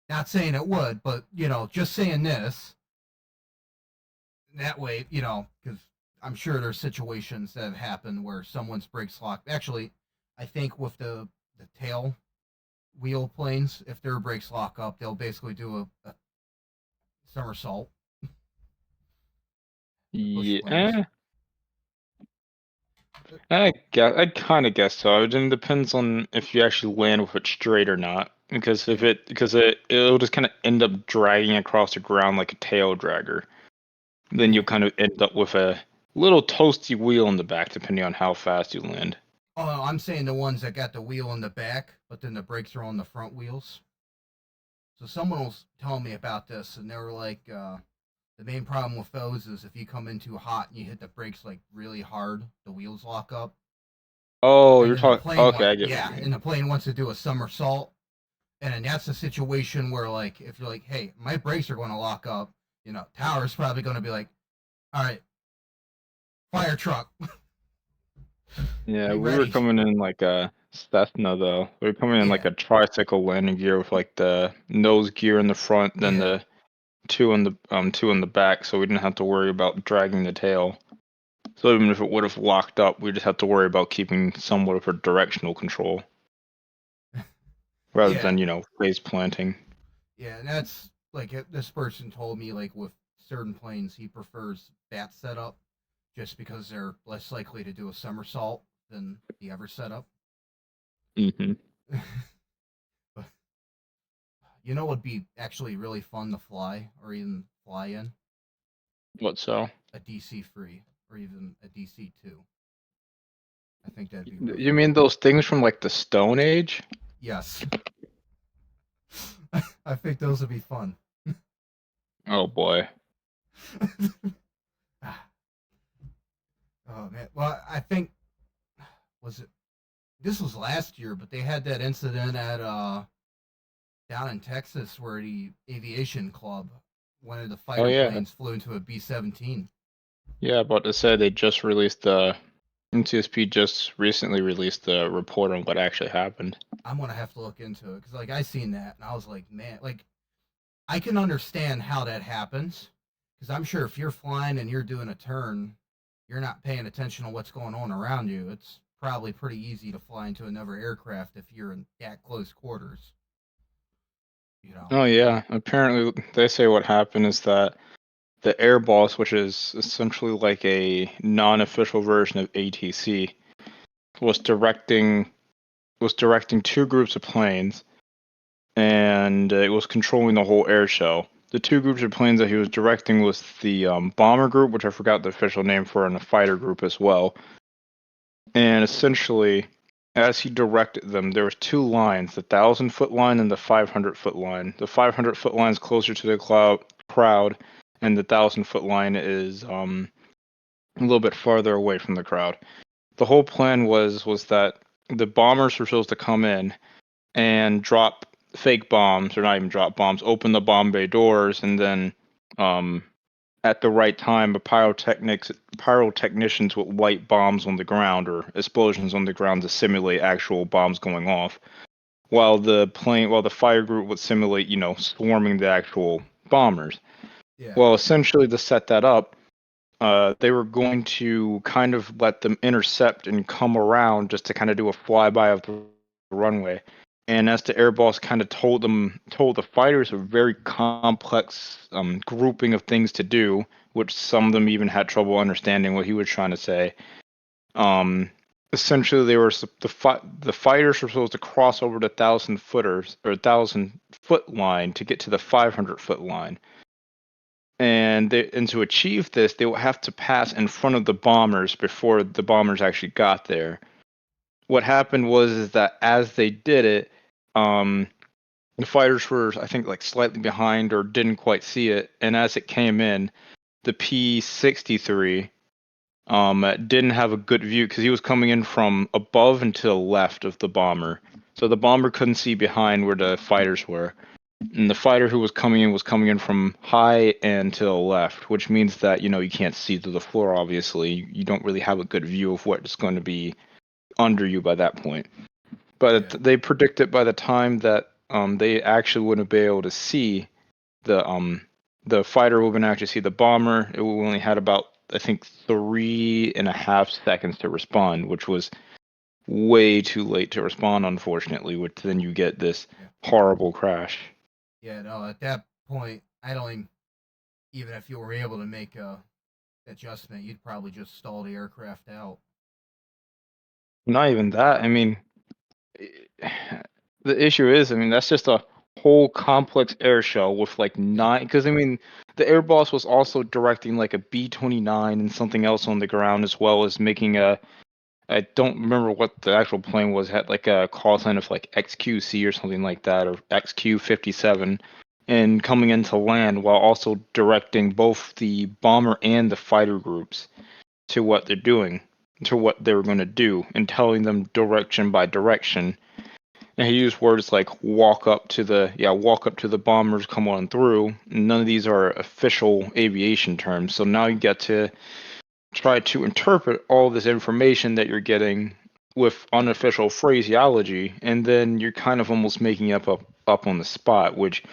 not saying it would, but just saying this that way, because I'm sure there's situations that have happened where someone's brakes lock. Actually, I think with the tail wheel planes, if their brakes lock up, they'll basically do a somersault. Bush planes. Yeah, I kind of guess so. It depends on if you actually land with it straight or not. Because Yeah. it'll just kind of end up dragging across the ground like a tail dragger. Then Yeah. you'll kind of end up with a little toasty wheel in the back, depending on how fast you land. Oh, I'm saying the ones that got the wheel in the back, but then the brakes are on the front wheels. So someone was telling me about this, and they were like, the main problem with those is if you come in too hot and you hit the brakes like really hard, the wheels lock up, Oh, and you're then the talking. plane Okay, want I get what yeah, you mean. and the plane wants to do a somersault, and then that's a situation where like if you're like, hey, my brakes are going to lock up, Tower's probably going to be like, all right, fire truck, Yeah, be we were ready. coming in like a Cessna though. We were coming in like Yeah, a tricycle landing gear with like the nose gear in the front, then yeah. the two in the back, so we didn't have to worry about dragging the tail. So even if it would have locked up, we just have to worry about keeping somewhat of a directional control rather Yeah, than face planting. yeah, and that's like this person told me like with certain planes he prefers that setup just because they're less likely to do a somersault than the other setup. Hmm. But would be actually really fun to fly or even fly in What so? a DC free or even a DC 2. I think that'd be really You fun. mean those things from like the Stone Age? Yes, I think those would be fun. Oh boy. Oh man, well I think was it this was last year, but they had that incident at down in Texas where the Aviation Club, one of the Oh fighter yeah. planes flew into a B-17. Yeah, about to say they just released the NTSP just recently released the report on what actually happened. I'm gonna have to look into it because like I seen that and I was like, man, like I can understand how that happens because I'm sure if you're flying and you're doing a turn, you're not paying attention to what's going on around you. It's probably pretty easy to fly into another aircraft if you're in that close quarters. You know. Oh yeah, apparently they say what happened is that the Air Boss, which is essentially like a non-official version of ATC, was directing two groups of planes, and it was controlling the whole air show. The two groups of planes that he was directing was the bomber group, which I forgot the official name for, and the fighter group as well. And essentially, as he directed them, there was two lines: the 1,000-foot line and the 500-foot line. The 500-foot line is closer to the crowd, and the 1,000-foot line is a little bit farther away from the crowd. The whole plan was that the bombers were supposed to come in and drop fake bombs, or not even drop bombs, open the bomb bay doors, and then um, at the right time, the pyrotechnicians would light bombs on the ground or explosions on the ground to simulate actual bombs going off, while the fire group would simulate, swarming the actual bombers. Yeah. Well, essentially, to set that up, they were going to kind of let them intercept and come around just to kind of do a flyby of the runway. And as the air boss kind of told the fighters a very complex grouping of things to do, which some of them even had trouble understanding what he was trying to say. Um, Essentially, the fighters were supposed to cross over the 1,000-footers or 1,000-foot line to get to the 500-foot line, and to achieve this, they will have to pass in front of the bombers before the bombers actually got there. what happened was is that as they did it, the fighters were, I think, like slightly behind or didn't quite see it, and as it came in, the P-63 didn't have a good view because he was coming in from above and to the left of the bomber. So the bomber couldn't see behind where the fighters were. And the fighter who was coming in from high and to the left, which means that, you can't see through the floor, obviously. You don't really have a good view of what's going to be under you by that point. But Yeah. they predicted by the time that they actually wouldn't be able to see the fighter wouldn't actually see the bomber. It only had about, I think, 3.5 seconds to respond, which was way too late to respond, unfortunately, which then you get this Yeah. horrible crash. Yeah, no, at that point, I don't even if you were able to make a adjustment, you'd probably just stall the aircraft out. Not even that. I mean, the issue is, I mean, that's just a whole complex air shell with like Yeah. 9. Because I mean, the air boss was also directing like a B-29 and something else on the ground, as well as making a. I don't remember what the actual plane was. It had like a call sign of like XQC or something like that, or XQ-57, and coming into land while also directing both the bomber and the fighter groups to what they're doing, to what they were going to do, and telling them direction by direction. And he used words like walk up to the bombers, come on through. None of these are official aviation terms. So now you get to try to interpret all this information that you're getting with unofficial phraseology, and then you're kind of almost making up on the spot, which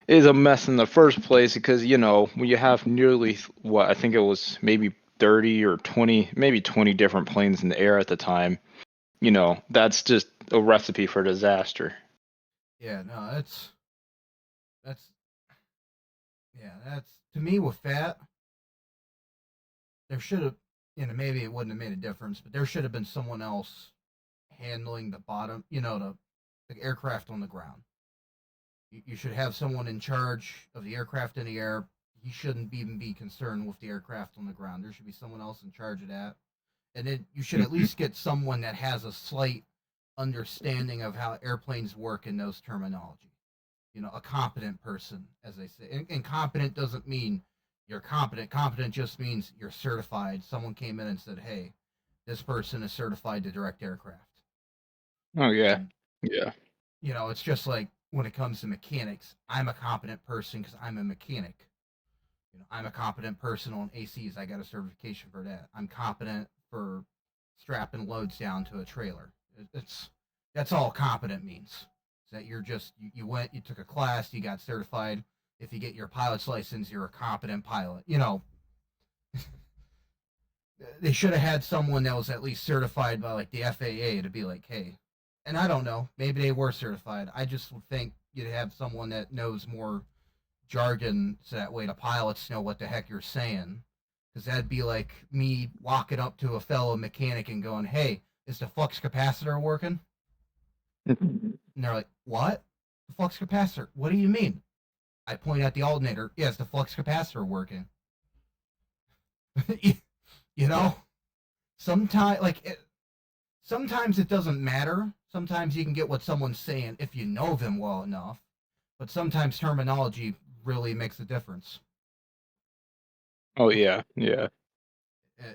is a mess in the first place because when you have nearly what I think it was maybe 30 or 20, maybe 20 different planes in the air at the time, that's just a recipe for disaster. Yeah, no, that's that's to me with that, there should have maybe it wouldn't have made a difference, but there should have been someone else handling the bottom, the aircraft on the ground. You should have someone in charge of the aircraft in the air. He shouldn't even be concerned with the aircraft on the ground. There should be someone else in charge of that. And then you should at least get someone that has a slight understanding of how airplanes work in those terminology. A competent person, as they say. And competent doesn't mean you're competent. Competent just means you're certified. Someone came in and said, hey, this person is certified to direct aircraft. Oh yeah, And, yeah. it's just like when it comes to mechanics, I'm a competent person because I'm a mechanic. I'm a competent person on ACs. I got a certification for that. I'm competent for strapping loads down to a trailer. That's all competent means. That you're just you went, you took a class, you got certified. If you get your pilot's license, you're a competent pilot. They should have had someone that was at least certified by like the FAA to be like, hey, and I don't know, maybe they were certified. I just would think you'd have someone that knows more jargon so that way the pilots know what the heck you're saying. Because that'd be like me walking up to a fellow mechanic and going, hey, is the flux capacitor working? And they're like, what? The flux capacitor? What do you mean? I point at the alternator. Yeah, is the flux capacitor working? you know, sometimes it doesn't matter. Sometimes you can get what someone's saying if you know them well enough. But sometimes terminology really makes a difference. Oh yeah, yeah.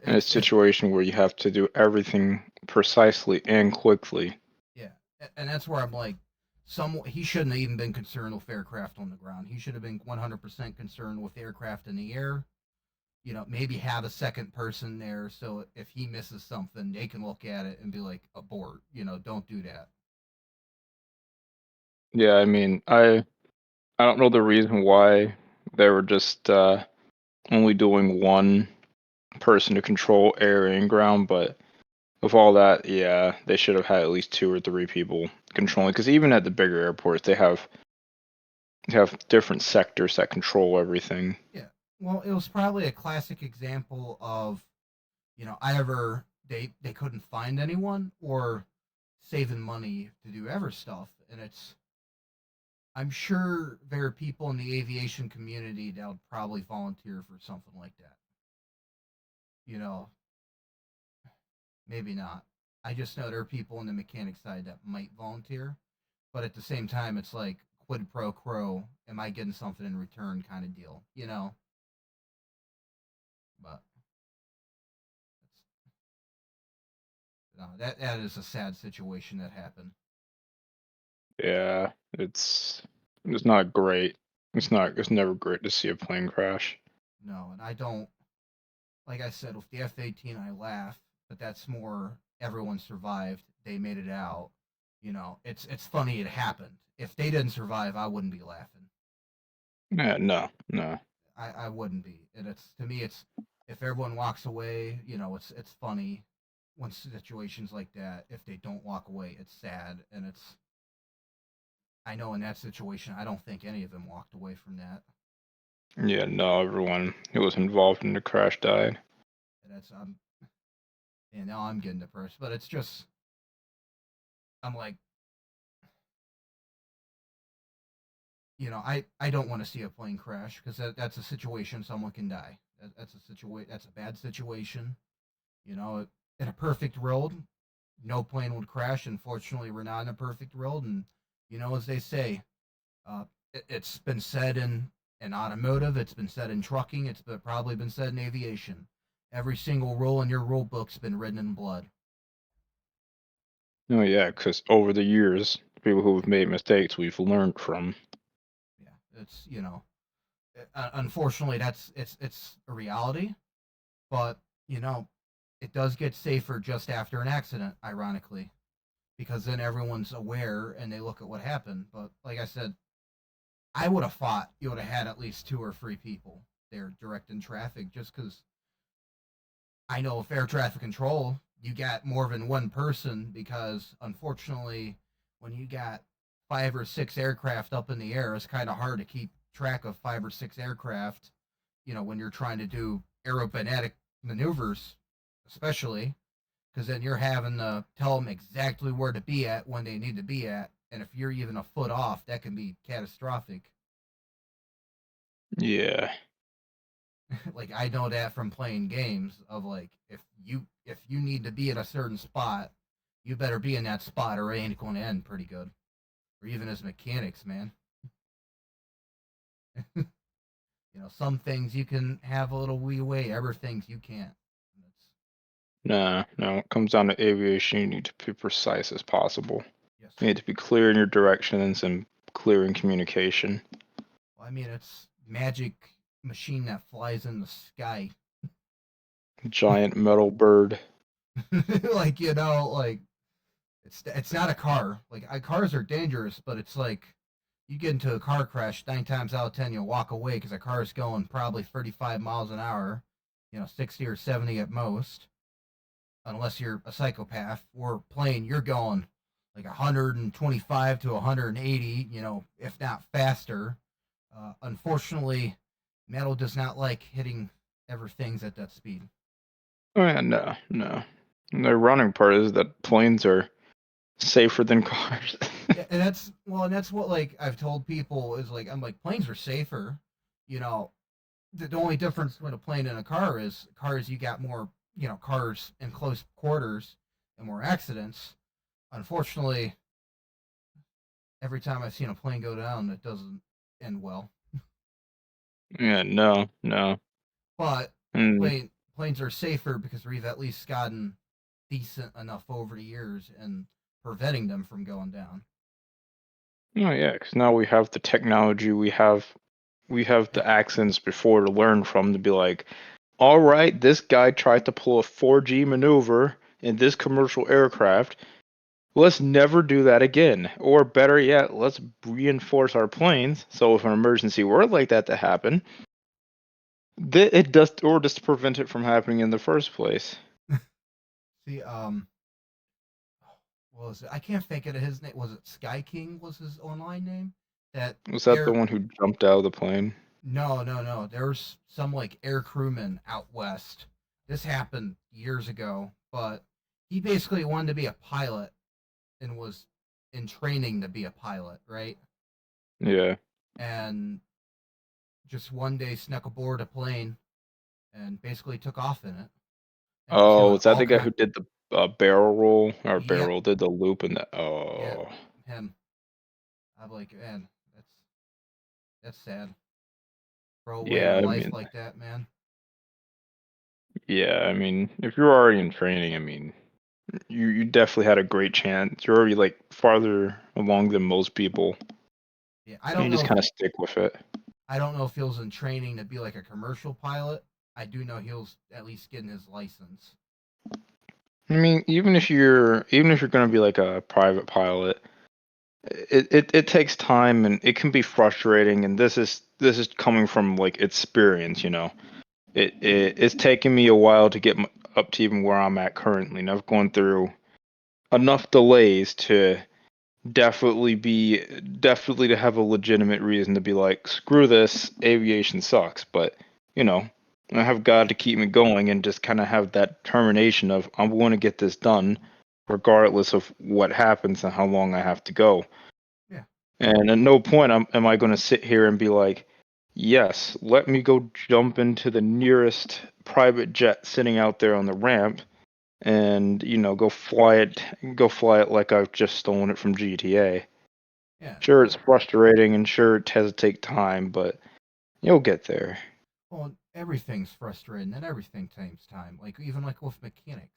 In a It's situation where you have to do everything precisely and quickly. yeah, and that's where I'm like, he shouldn't have even been concerned with aircraft on the ground. He should have been 100% concerned with aircraft in the air. Maybe have a second person there so if he misses something, they can look at it and be like, abort. Don't do that. Yeah, I mean, I don't know the reason why they were just only doing one person to control air and ground, but with all that, yeah, they should have had at least 2 or 3 people controlling. Because even at the bigger airports, they have different sectors that control everything. Yeah. Well, it was probably a classic example of, either they couldn't find anyone or saving money to do ever stuff, and I'm sure there are people in the aviation community that would probably volunteer for something like that. You know, maybe not. I just know there are people on the mechanic side that might volunteer, but at the same time, it's like quid pro quo. Am I getting something in return, kind of deal, you know? But that is a sad situation that happened. Yeah, it's not great. It's never great to see a plane crash. No, and I don't, like I said, with the F-18, I laugh, but that's more everyone survived. They made it out. You know, it's funny it happened. If they didn't survive, I wouldn't be laughing. Yeah, no. I wouldn't be. And it's, to me, it's, if everyone walks away, you know, it's funny. When situations like that, if they don't walk away, it's sad, and it's. I know in that situation, I don't think any of them walked away from that. Yeah, no. Everyone who was involved in the crash died. And that's and now I'm getting depressed. But it's just, I'm like, you know, I don't want to see a plane crash because that's a situation someone can die. That's a situation. That's a bad situation. You know, in a perfect world, no plane would crash. Unfortunately, we're not in a perfect world, and you know, as they say, it's been said in automotive, it's been said in trucking, it's probably been said in aviation. Every single rule in your rule book's been written in blood. Oh yeah, because over the years, people who have made mistakes, we've learned from. Yeah, it's, you know, unfortunately it's a reality, but you know, it does get safer just after an accident, ironically, because then everyone's aware and they look at what happened. But like I said, I would have thought you would have had at least 2 or 3 people there directing traffic, just because I know with air traffic control, you got more than one person, because unfortunately, when you got 5 or 6 aircraft up in the air, it's kind of hard to keep track of 5 or 6 aircraft. You know, when you're trying to do aerobatic maneuvers, especially because then you're having to tell them exactly where to be at when they need to be at, and if you're even a foot off, that can be catastrophic. Yeah. Like I know that from playing games of like, if you need to be at a certain spot, you better be in that spot or it ain't going to end pretty good. Or even as mechanics, man. You know, some things you can have a little wee way, other things you can't. That's, No. It comes down to aviation. You need to be precise as possible. yes. You need to be clear in your directions and clear in communication. Well, I mean, it's magic machine that flies in the sky. Giant metal bird. Like, you know, like it's not a car. Like cars are dangerous, but it's like you get into a car crash, 9 times out of 10 you'll walk away because a car is going probably 35 miles an hour, you know, 60 or 70 at most, unless you're a psychopath. Or plane, you're going like 125 to 180, you know, if not faster. Unfortunately, metal does not like hitting ever things at that speed. Oh yeah, no. And the ironic part is that planes are safer than cars. Yeah, and that's what, like, I've told people is like, I'm like, planes are safer, you know. The only difference between a plane and a car is cars, you got more, you know, cars in close quarters and more accidents. Unfortunately, every time I've seen a plane go down, it doesn't end well. Yeah, no. But And planes are safer because we've at least gotten decent enough over the years in preventing them from going down. oh yeah, because now we have the technology, we have the accents before to learn from to be like, all right, this guy tried to pull a 4G maneuver in this commercial aircraft. Let's never do that again. Or better yet, let's reinforce our planes so if an emergency were like that to happen, it does, or just to prevent it from happening in the first place. See, what was it? I can't think of his name. Was it Sky King? Was his online name? That Was that the air? one who jumped out of the plane? No. There's some like air crewman out west. This happened years ago, but he basically wanted to be a pilot and was in training to be a pilot, right? Yeah. And just one day snuck aboard a plane and basically took off in it and was Oh, doing was that the guy who did barrel roll or Yep. barrel did the loop and that. Yeah, Oh, him. I'm like, man, that's sad. Throw away yeah. your I life mean, like that, man. yeah. I mean, if you're already in training, I mean, you definitely had a great chance. You're already like farther along than most people, Yeah, I and don't you know. just kind of stick with it. I don't know if he was in training to be like a commercial pilot. I do know he was at least getting his license. I mean, even if you're gonna be like a private pilot, it takes time and it can be frustrating. And this is coming from like experience, you know. It's taken me a while to get up to even where I'm at currently, and I've gone through enough delays to definitely to have a legitimate reason to be like, screw this, aviation sucks. But you know, I have God to keep me going and just kind of have that determination of I'm going to get this done, regardless of what happens and how long I have to go. Yeah. And at no point am I going to sit here and be like, yes, let me go jump into the nearest private jet sitting out there on the ramp and go fly it like I've just stolen it from GTA. Yeah. Sure, it's frustrating and sure it does take time, but you'll get there. Well, everything's frustrating and everything takes time. Like even like with mechanics.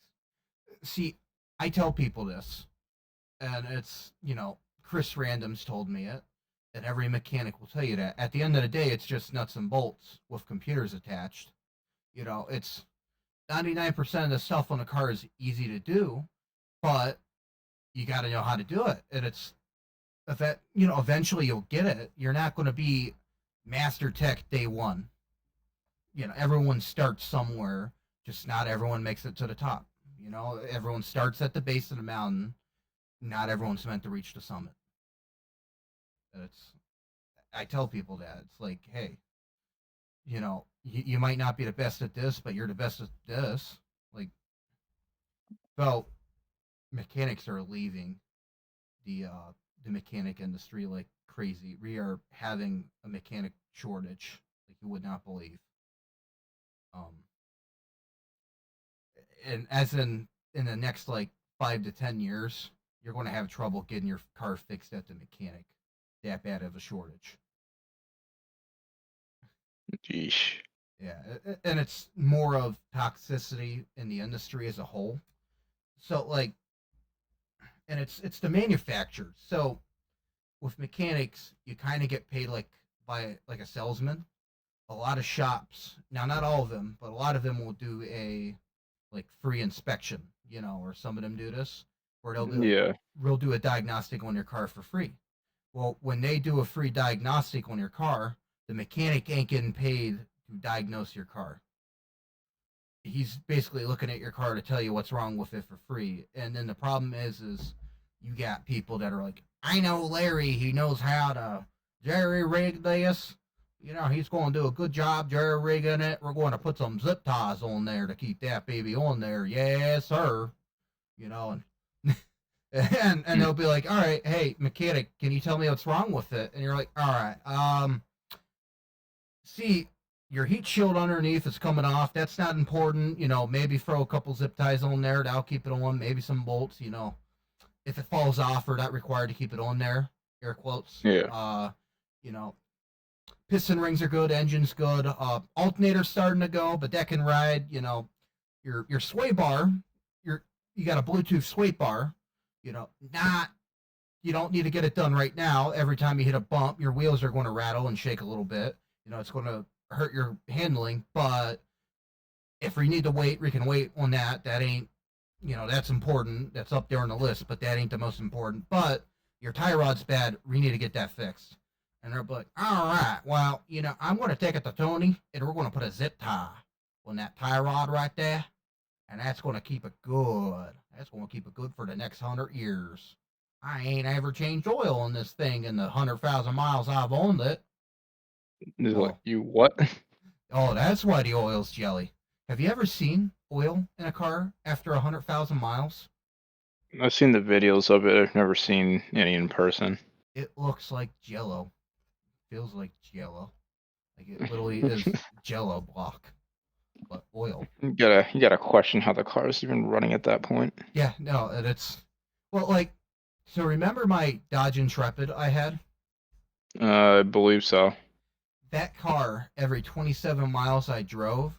See, I tell people this, and it's Chris Random's told me it, and every mechanic will tell you that. At the end of the day, it's just nuts and bolts with computers attached. It's 99% of the stuff on a car is easy to do, but you got to know how to do it, and it's that eventually you'll get it. You're not going to be master tech day one. Everyone starts somewhere, just not everyone makes it to the top. Everyone starts at the base of the mountain. Not everyone's meant to reach the summit. It's I tell people that it's like, hey, you might not be the best at this, but you're the best at this. Like, well, mechanics are leaving the mechanic industry like crazy. We are having a mechanic shortage like you would not believe. Um, and as in the next like 5 to 10 years, you're going to have trouble getting your car fixed at the mechanic. That bad of a shortage. Yeesh. Yeah, and it's more of toxicity in the industry as a whole. So like, and it's the manufacturer. So with mechanics, you kind of get paid like by like a salesman. A lot of shops, now not all of them, but a lot of them will do a like free inspection, or some of them do this, where they'll be like, Yeah. we'll do a diagnostic on your car for free. Well, when they do a free diagnostic on your car, the mechanic ain't getting paid to diagnose your car. He's basically looking at your car to tell you what's wrong with it for free. And then the problem is you got people that are like, I know Larry, he knows how to jerry rig this. He's going to do a good job jerry rigging it. We're going to put some zip ties on there to keep that baby on there. Yes, sir. And and they'll be like, all right, hey, mechanic, can you tell me what's wrong with it? And you're like, all right, see, your heat shield underneath is coming off. That's not important. Maybe throw a couple zip ties on there. That'll keep it on. Maybe some bolts. If it falls off, or not required to keep it on there. Air quotes. Yeah. You know, piston rings are good. Engine's good. Alternator's starting to go, but that can ride. Your sway bar. You got a Bluetooth sway bar. Not you don't need to get it done right now. Every time you hit a bump, your wheels are going to rattle and shake a little bit. It's going to hurt your handling, but if we need to wait, we can wait on that. That ain't, that's important. That's up there on the list, but that ain't the most important. But your tie rod's bad. We need to get that fixed. And they're like, all right, well, I'm going to take it to Tony, and we're going to put a zip tie on that tie rod right there, and that's going to keep it good. That's going to keep it good for the next 100 years. I ain't ever changed oil on this thing in the 100,000 miles I've owned it. He's like, Oh, you what? oh, that's why the oil's jelly. Have you ever seen oil in a car after 100,000 miles? I've seen the videos of it. I've never seen any in person. It looks like Jello. Feels like Jello. Like it literally is Jello block. but oil. You gotta question how the car is even running at that point. Yeah, no, and it's well, like, so remember my Dodge Intrepid I had? I believe so. That car, every 27 miles I drove,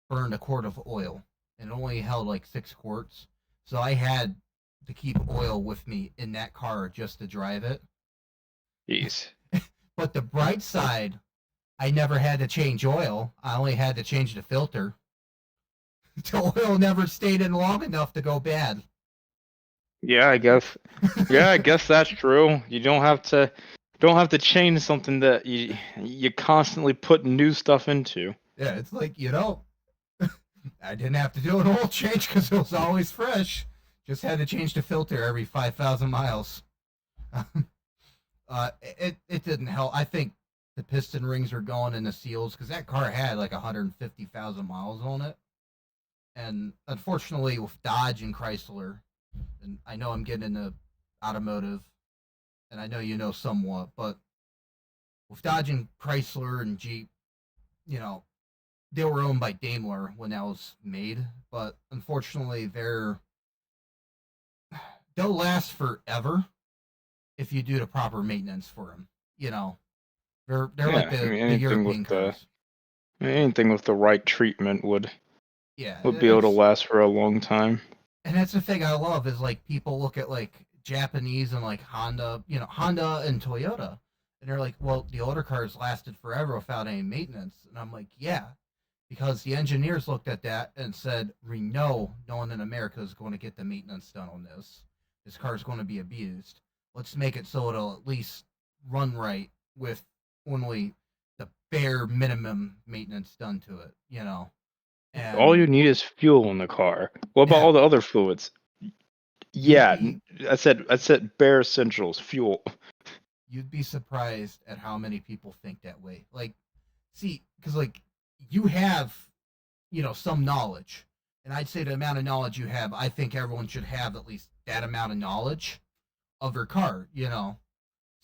burned a quart of oil, and it only held like 6 quarts. So I had to keep oil with me in that car just to drive it. Jeez. But the bright side, I never had to change oil. I only had to change the filter. The oil never stayed in long enough to go bad. Yeah, I guess. Yeah, I guess that's true. You don't have to change something that you constantly put new stuff into. Yeah, it's like, I didn't have to do an oil change because it was always fresh. Just had to change the filter every 5,000 miles. It didn't help. I think the piston rings were going in the seals because that car had like 150,000 miles on it. And unfortunately, with Dodge and Chrysler, and I know I'm getting into automotive, and I know you know somewhat, but with Dodge and Chrysler and Jeep, you know, they were owned by Daimler when that was made, but unfortunately, they'll last forever if you do the proper maintenance for them. They're like Yeah, I mean the anything European with the cars. anything with the right treatment Yeah, would be able to last for a long time. and that's the thing I love is like people look at like Japanese and like Honda, Honda and Toyota, and they're like, well, the older cars lasted forever without any maintenance, and I'm like, yeah, because the engineers looked at that and said, we know no one in America is going to get the maintenance done on this. This car is going to be abused. Let's make it so it'll at least run right with only the bare minimum maintenance done to it. All And you need is fuel in the car. What about yeah, all the other fluids? you'd Yeah, be I said bare essentials, fuel. you'd be surprised at how many people think that way. Like, see, because like you have, some knowledge, and I'd say the amount of knowledge you have, I think everyone should have at least that amount of knowledge of their car.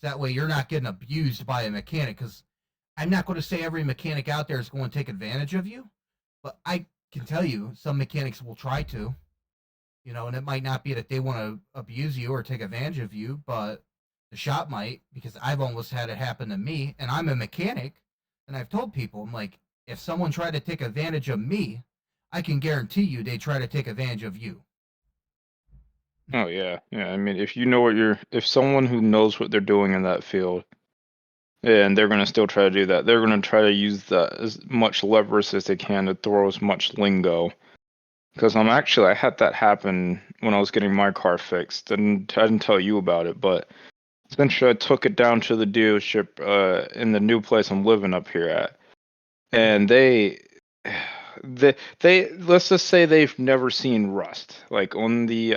That way you're not getting abused by a mechanic. Because I'm not going to say every mechanic out there is going to take advantage of you, but I can tell you some mechanics will try to. And it might not be that they want to abuse you or take advantage of you, but the shop might, because I've almost had it happen to me, and I'm a mechanic, and I've told people, I'm like, if someone tried to take advantage of me, I can guarantee you they try to take advantage of you. Oh yeah, yeah. I mean, if someone who knows what they're doing in that field, and they're gonna still try to do that, they're gonna try to use that as much leverage as they can to throw as much lingo. Because I had that happen when I was getting my car fixed, and I didn't tell you about it, but essentially I took it down to the dealership in the new place I'm living up here at, Yeah, and they let's just say they've never seen rust like on the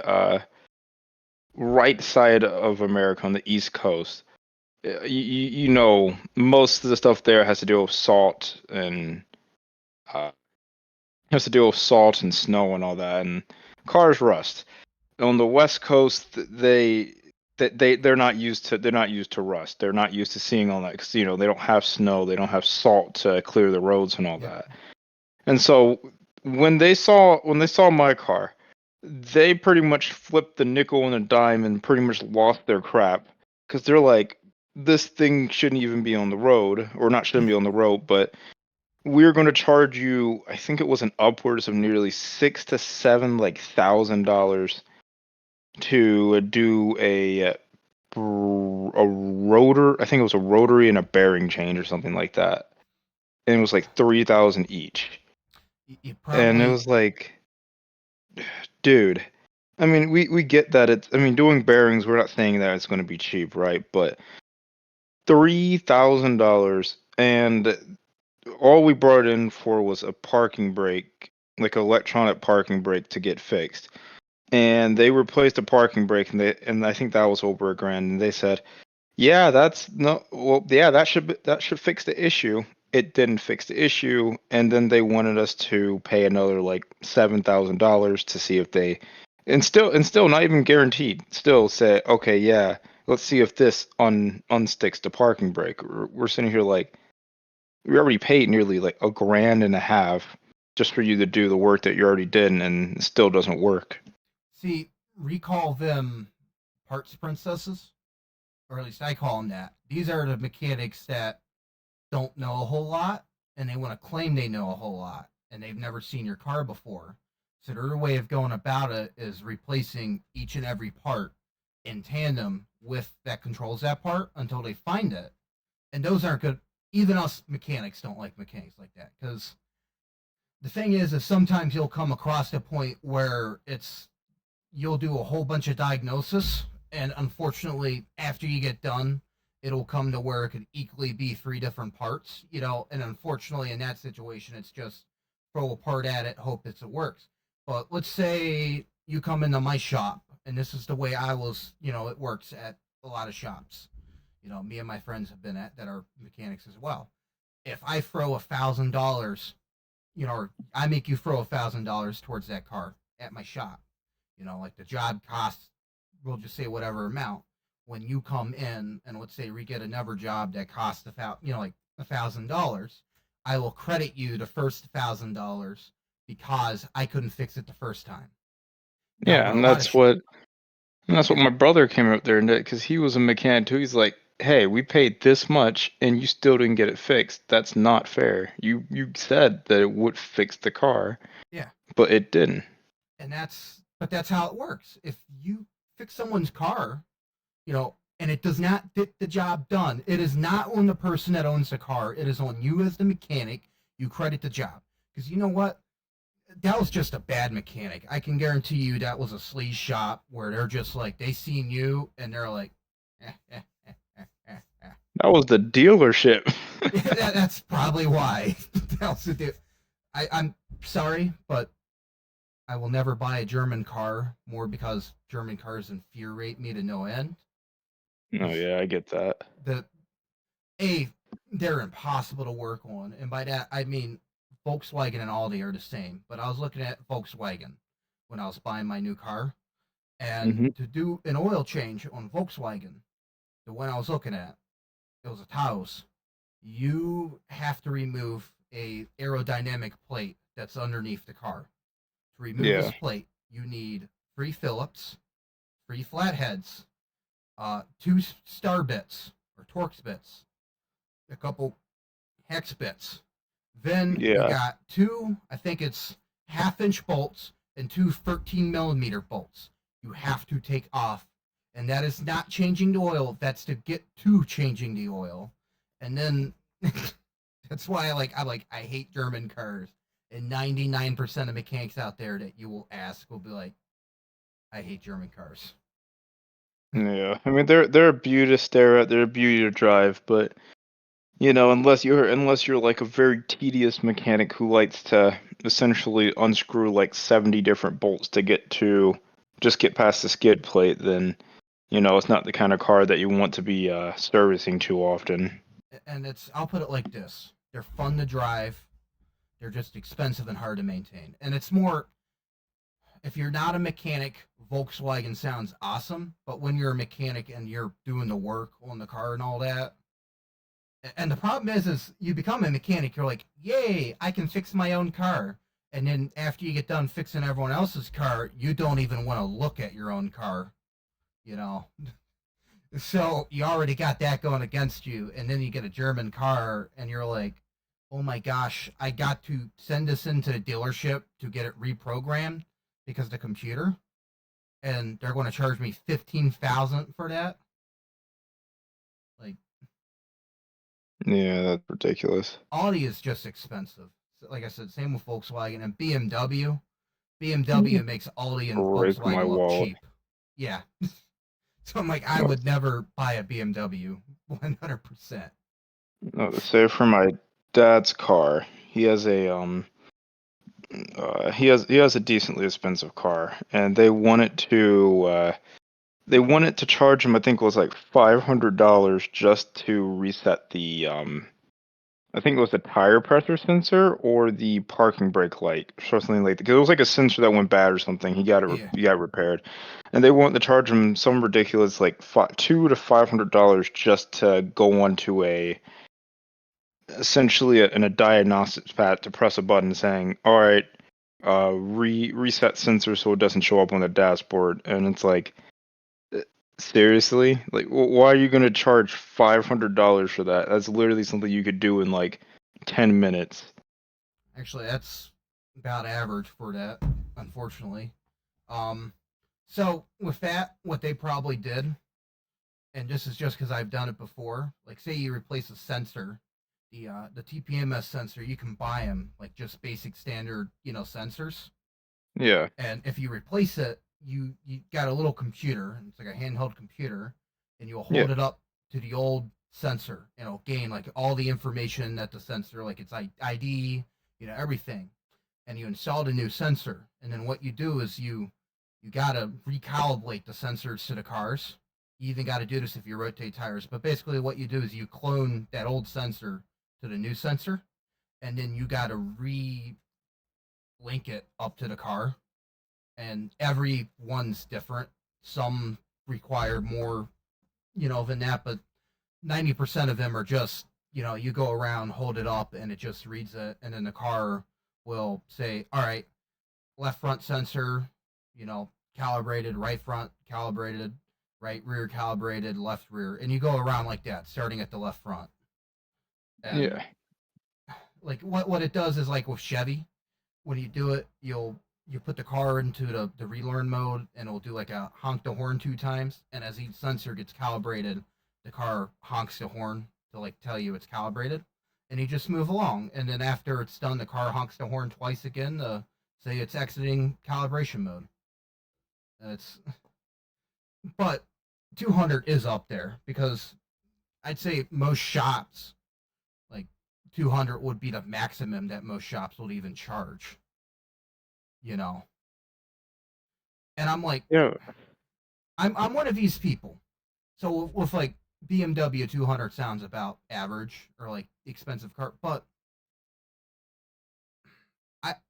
right side of America on the East Coast. Most of the stuff there has to do with salt and uh, has to do with salt and snow and all that, and cars rust. On the West Coast, they're not used to rust. They're not used to seeing all that because they don't have snow, they don't have salt to clear the roads and all yeah, that. And so when they saw my car, they pretty much flipped the nickel and a dime and pretty much lost their crap because they're like, this thing shouldn't even be on the road, or not shouldn't be on the road, but we're going to charge you. I think it was an upwards of nearly 6 to 7 like $1,000 to do a rotor. I think it was a rotary and a bearing change or something like that, and it was like 3,000 each. you And it probably was like, dude, I mean, we get that I mean, doing bearings, we're not saying that it's going to be cheap, right? But $3,000, and all we brought in for was a parking brake, like an electronic parking brake to get fixed. And they replaced the parking brake, and I think that was over $1,000. And they said, yeah, that's no, well, yeah, that should fix the issue. It didn't fix the issue, and then they wanted us to pay another like $7,000 to see if and still not even guaranteed. Still say, okay, yeah, let's see if this unsticks the parking brake. We're sitting here like we already paid nearly like $1.50 just for you to do the work that you already did, and it still doesn't work. See, we call them parts princesses, or at least I call them that. These are the mechanics that don't know a whole lot, and they want to claim they know a whole lot, and they've never seen your car before. So their way of going about it is replacing each and every part in tandem with that controls that part until they find it. And those aren't good. Even us mechanics don't like mechanics like that, because the thing is sometimes you'll come across a point where you'll do a whole bunch of diagnosis, and unfortunately, after you get done, it'll come to where it could equally be 3 different parts, and unfortunately, in that situation, it's just throw a part at it, hope it works. But let's say you come into my shop, and this is the way I was, it works at a lot of shops. Me and my friends have been at that are mechanics as well. If I throw $1,000, or I make you throw $1,000 towards that car at my shop, like the job costs, we'll just say whatever amount. When you come in and let's say we get another job that costs like $1,000, I will credit you the first $1,000 because I couldn't fix it the first time. Now, Yeah, and that's what my brother came up there and did, because he was a mechanic too. He's like, hey, we paid this much and you still didn't get it fixed. That's not fair. You said that it would fix the car. Yeah. But it didn't. And that's how it works. If you fix someone's car, and it does not get the job done, it is not on the person that owns the car. It is on you as the mechanic. You credit the job. Because you know what? That was just a bad mechanic. I can guarantee you that was a sleaze shop where they're just like, they seen you and they're like, That was the dealership. That's probably why. I'm sorry, but I will never buy a German car, more because German cars infuriate me to no end. Oh yeah, I get that. They're impossible to work on, and by that I mean Volkswagen and Audi are the same. But I was looking at Volkswagen when I was buying my new car, and to do an oil change on Volkswagen, the one I was looking at, it was a Taos. You have to remove a aerodynamic plate that's underneath the car. To remove this plate, you need 3 Phillips, 3 flatheads, 2 star bits or Torx bits, a couple hex bits. Then you got 2, I think it's 1/2-inch bolts and 2 13mm bolts. You have to take off, and that is not changing the oil. That's to get to changing the oil, and then that's why I hate German cars. And 99% of mechanics out there that you will ask will be like, I hate German cars. Yeah, I mean they're a beauty to stare at, they're a beauty to drive, but unless you're like a very tedious mechanic who likes to essentially unscrew like 70 different bolts to get past the skid plate, then it's not the kind of car that you want to be servicing too often. And I'll put it like this: they're fun to drive, they're just expensive and hard to maintain. And it's more, if you're not a mechanic, Volkswagen sounds awesome, but when you're a mechanic and you're doing the work on the car and all that, and the problem is you become a mechanic, you're like, yay, I can fix my own car. And then after you get done fixing everyone else's car, you don't even want to look at your own car, So you already got that going against you, and then you get a German car, and you're like, oh my gosh, I got to send this into the dealership to get it reprogrammed because of the computer, and they're going to charge me $15,000 for that. Like, yeah, that's ridiculous. Audi is just expensive. Like I said, same with Volkswagen and BMW. BMW makes Audi and Volkswagen look cheap. Yeah. So I'm like, I would never buy a BMW, 100%. Say for my dad's car, he has a he has a decently expensive car, and they wanted to charge him, I think it was like $500 just to reset the I think it was the tire pressure sensor or the parking brake light, or something like that. Because it was like a sensor that went bad or something. He got it repaired, and they wanted to charge him some ridiculous like $200 to $500 just to go onto a essentially in a diagnostics pad to press a button saying, "All right, reset sensor so it doesn't show up on the dashboard," and it's like, seriously, like, why are you gonna charge $500 for that? That's literally something you could do in like 10 minutes. Actually, that's about average for that, unfortunately. So with that, what they probably did, and this is just because I've done it before. Like, say you replace a sensor, the TPMS sensor, you can buy them like just basic standard, sensors. Yeah, And if you replace it, you got a little computer. It's like a handheld computer, and you'll yeah, hold it up to the old sensor, and it'll gain like all the information that the sensor, like its ID, everything. And you install a new sensor, and then what you do is you gotta recalibrate the sensors to the cars. You even got to do this if you rotate tires. But basically, what you do is you clone that old sensor to the new sensor, and then you got to re-link it up to the car. And every one's different. Some require more, than that, but 90% of them are just, you go around, hold it up, and it just reads it, and then the car will say, all right, left front sensor, calibrated, right front calibrated, right rear calibrated, left rear, and you go around like that, starting at the left front. And yeah, like what it does is like with Chevy, when you do it, you put the car into the relearn mode, and it'll do like a honk the horn 2 times, and as each sensor gets calibrated, the car honks the horn to like tell you it's calibrated, and you just move along, and then after it's done, the car honks the horn twice again to say it's exiting calibration mode. And it's but 200 is up there because I'd say most shops, like 200 would be the maximum that most shops would even charge, you know. And I'm like, yeah. I'm one of these people. So with like BMW 200 sounds about average or like expensive car, but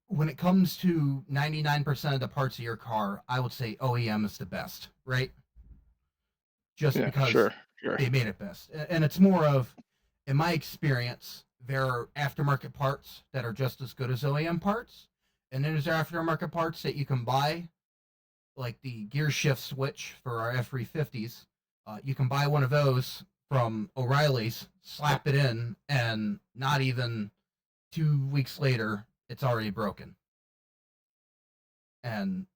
when it comes to 99% of the parts of your car, I would say OEM is the best, right? Just Yeah, because sure, sure. they made it best. And it's more of, in my experience, there are aftermarket parts that are just as good as OEM parts, and then there's aftermarket parts that you can buy, like the gear shift switch for our F350s. You can buy one of those from O'Reilly's, slap it in, and not even 2 weeks later, it's already broken. And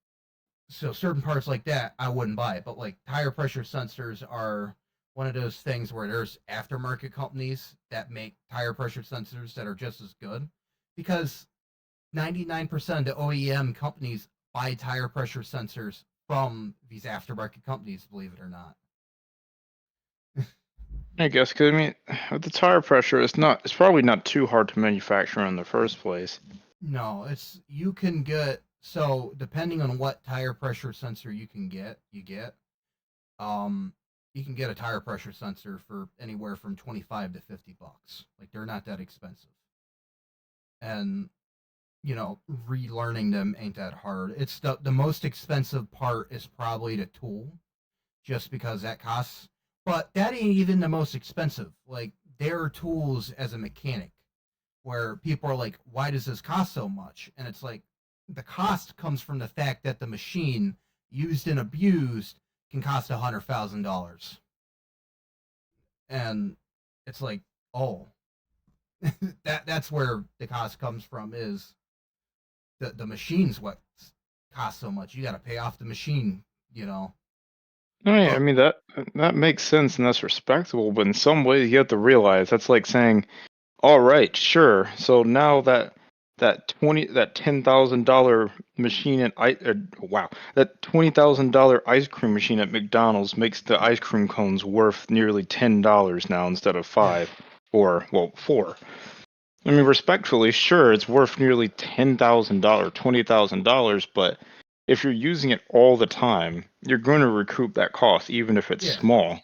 so certain parts like that I wouldn't buy, but like tire pressure sensors are one of those things where there's aftermarket companies that make tire pressure sensors that are just as good, because 99% of the OEM companies buy tire pressure sensors from these aftermarket companies, believe it or not. I guess, 'cause I mean, with the tire pressure, it's probably not too hard to manufacture in the first place. No, you can get, so depending on what tire pressure sensor you get um you can get a tire pressure sensor for anywhere from 25 to $50. Like, they're not that expensive. And relearning them ain't that hard. It's the most expensive part is probably the tool, just because that costs, but that ain't even the most expensive. Like, there are tools as a mechanic where people are like, why does this cost so much? And it's like, the cost comes from the fact that the machine, used and abused, can cost $100,000. And it's like, oh, that's where the cost comes from, is the machine's what costs so much. You got to pay off the machine, you know. Oh yeah, I But mean that makes sense and that's respectable, but in some ways you have to realize that's like saying, all right, sure. So now that $10,000 machine at wow, that $20,000 ice cream machine at McDonald's makes the ice cream cones worth nearly $10 now instead of yeah, 5 or well 4. I mean, respectfully, sure, it's worth nearly $10,000, $20,000, but if you're using it all the time, you're going to recoup that cost, even if it's yeah. small.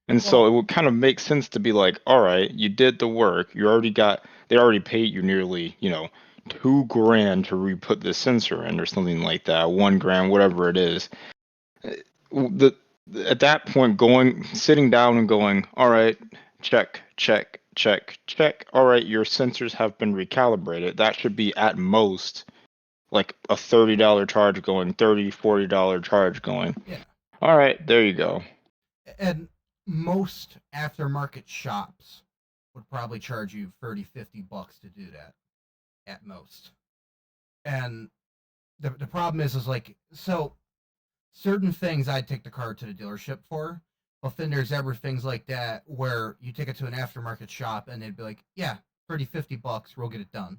And so it Well, would kind of make sense to be like, all right, you did the work. They already paid you nearly, 2 grand to re-put this sensor in or something like that, 1 grand, whatever it is. Uh, the At that point, sitting down and going, all right, check, check, check. All right, your sensors have been recalibrated. That should be at most like a $30 charge going, $40 charge going. Yeah. All right, there you go. And most aftermarket shops would probably charge you $30-50 to do that at most. And the problem is like, so certain things I'd take the car to the dealership for, but then there's ever things like that where you take it to an aftermarket shop and they'd be like, yeah, $30-50, we'll get it done.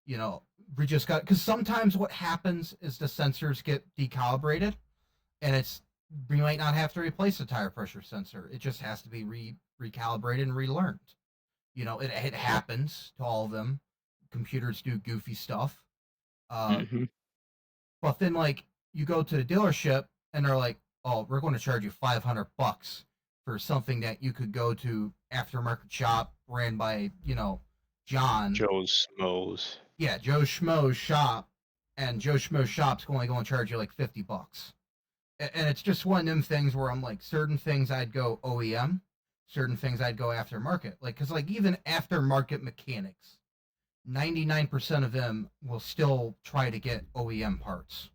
You know, we just got, because sometimes what happens is the sensors get decalibrated and we might not have to replace the tire pressure sensor. It just has to be recalibrated and relearned. You know, it happens to all of them. Computers do goofy stuff. Mm-hmm. But then, like, you go to the dealership and they're like, "Oh, we're going to charge you $500 for something that you could go to aftermarket shop ran by, John." Joe Schmoes. Yeah, Joe Schmo's shop, and Joe Schmo's shop's only going to charge you like $50. And it's just one of them things where I'm like, certain things I'd go OEM, certain things I'd go aftermarket. Like, because like even aftermarket mechanics, 99% of them will still try to get OEM parts.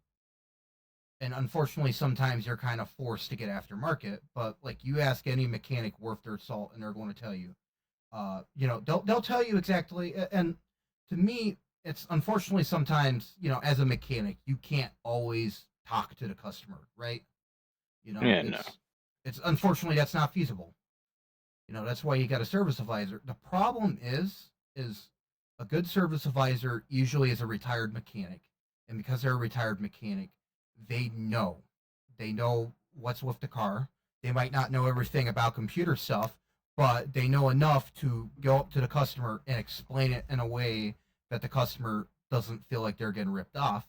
And unfortunately, sometimes you're kind of forced to get aftermarket. But like, you ask any mechanic worth their salt, and they're going to tell you, they'll tell you exactly. And to me, it's unfortunately sometimes, as a mechanic, you can't always talk to the customer, right? It's unfortunately that's not feasible. That's why you got a service advisor. The problem is a good service advisor usually is a retired mechanic, and because they're a retired mechanic, they know what's with the car. They might not know everything about computer stuff, but they know enough to go up to the customer and explain it in a way that the customer doesn't feel like they're getting ripped off.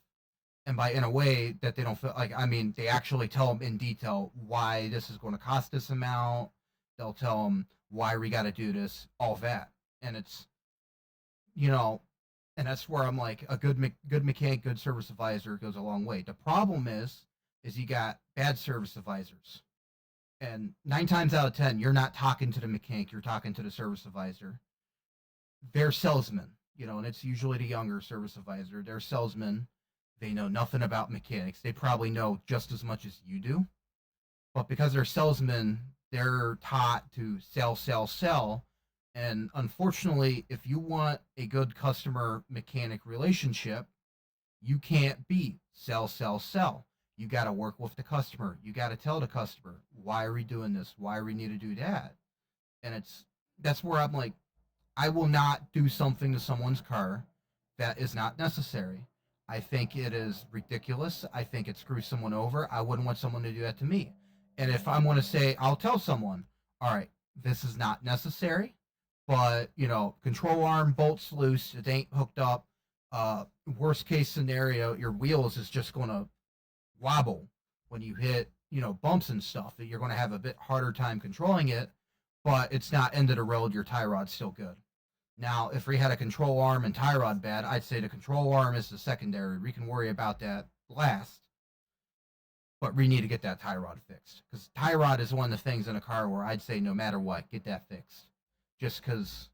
And by in a way that they don't feel like, they actually tell them in detail why this is going to cost this amount. They'll tell them why we got to do this, all that. And it's, and that's where I'm like, a good mechanic, good service advisor goes a long way. The problem is you got bad service advisors. And 9 times out of 10, you're not talking to the mechanic, you're talking to the service advisor. They're salesmen, and it's usually the younger service advisor. They're salesmen. They know nothing about mechanics. They probably know just as much as you do. But because they're salesmen, they're taught to sell. And unfortunately, if you want a good customer mechanic relationship, you can't be sell. You got to work with the customer. You got to tell the customer, why are we doing this? Why we need to do that? And that's where I'm like, I will not do something to someone's car that is not necessary. I think it is ridiculous. I think it screws someone over. I wouldn't want someone to do that to me. And if I'm going to say, I'll tell someone, all right, this is not necessary, but, control arm bolts loose. It ain't hooked up. Worst case scenario, your wheels is just going to wobble when you hit, bumps and stuff. You're going to have a bit harder time controlling it, but it's not end of the road. Your tie rod's still good. Now, if we had a control arm and tie rod bad, I'd say the control arm is the secondary. We can worry about that last. But we need to get that tie rod fixed. Because tie rod is one of the things in a car where I'd say no matter what, get that fixed. Just because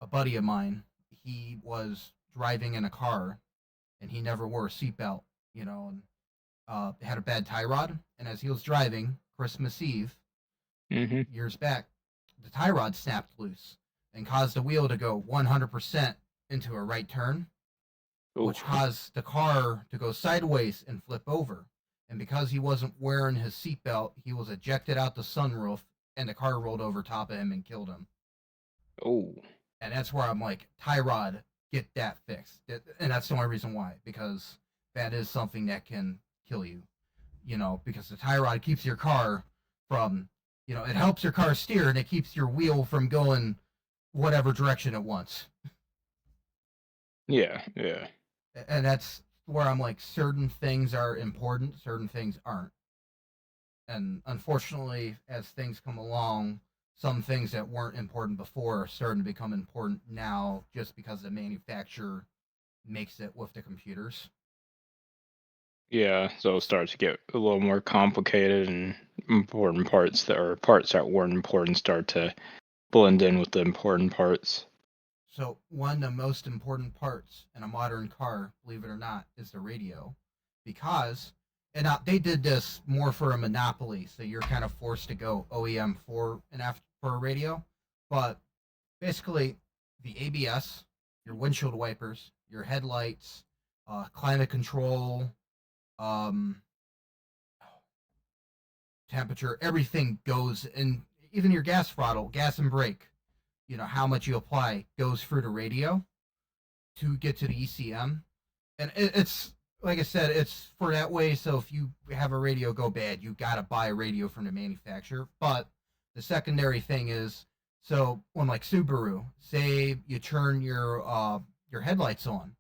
a buddy of mine, he was driving in a car and he never wore a seatbelt, and had a bad tie rod. And as he was driving Christmas Eve, years back, the tie rod snapped loose and caused the wheel to go 100% into a right turn, which caused the car to go sideways and flip over. And because he wasn't wearing his seatbelt, he was ejected out the sunroof, and the car rolled over top of him and killed him. Oh. And that's where I'm like, tie rod, get that fixed. And that's the only reason why, because that is something that can kill you. Because the tie rod keeps your car from, it helps your car steer, and it keeps your wheel from going whatever direction it wants. Yeah. And that's where I'm like, certain things are important, certain things aren't. And unfortunately, as things come along, some things that weren't important before are starting to become important now just because the manufacturer makes it with the computers. Yeah, so it starts to get a little more complicated, and important parts that weren't important start to blend in with the important parts. So one of the most important parts in a modern car, believe it or not, is the radio, because they did this more for a monopoly, so you're kind of forced to go OEM for a radio, but basically the ABS, your windshield wipers, your headlights, climate control, um, temperature, everything goes in, even your gas throttle, gas and brake, how much you apply goes through the radio to get to the ECM. And it's, like I said, it's for that way. So if you have a radio go bad, you got to buy a radio from the manufacturer. But the secondary thing is, so when like Subaru, say you turn your headlights on,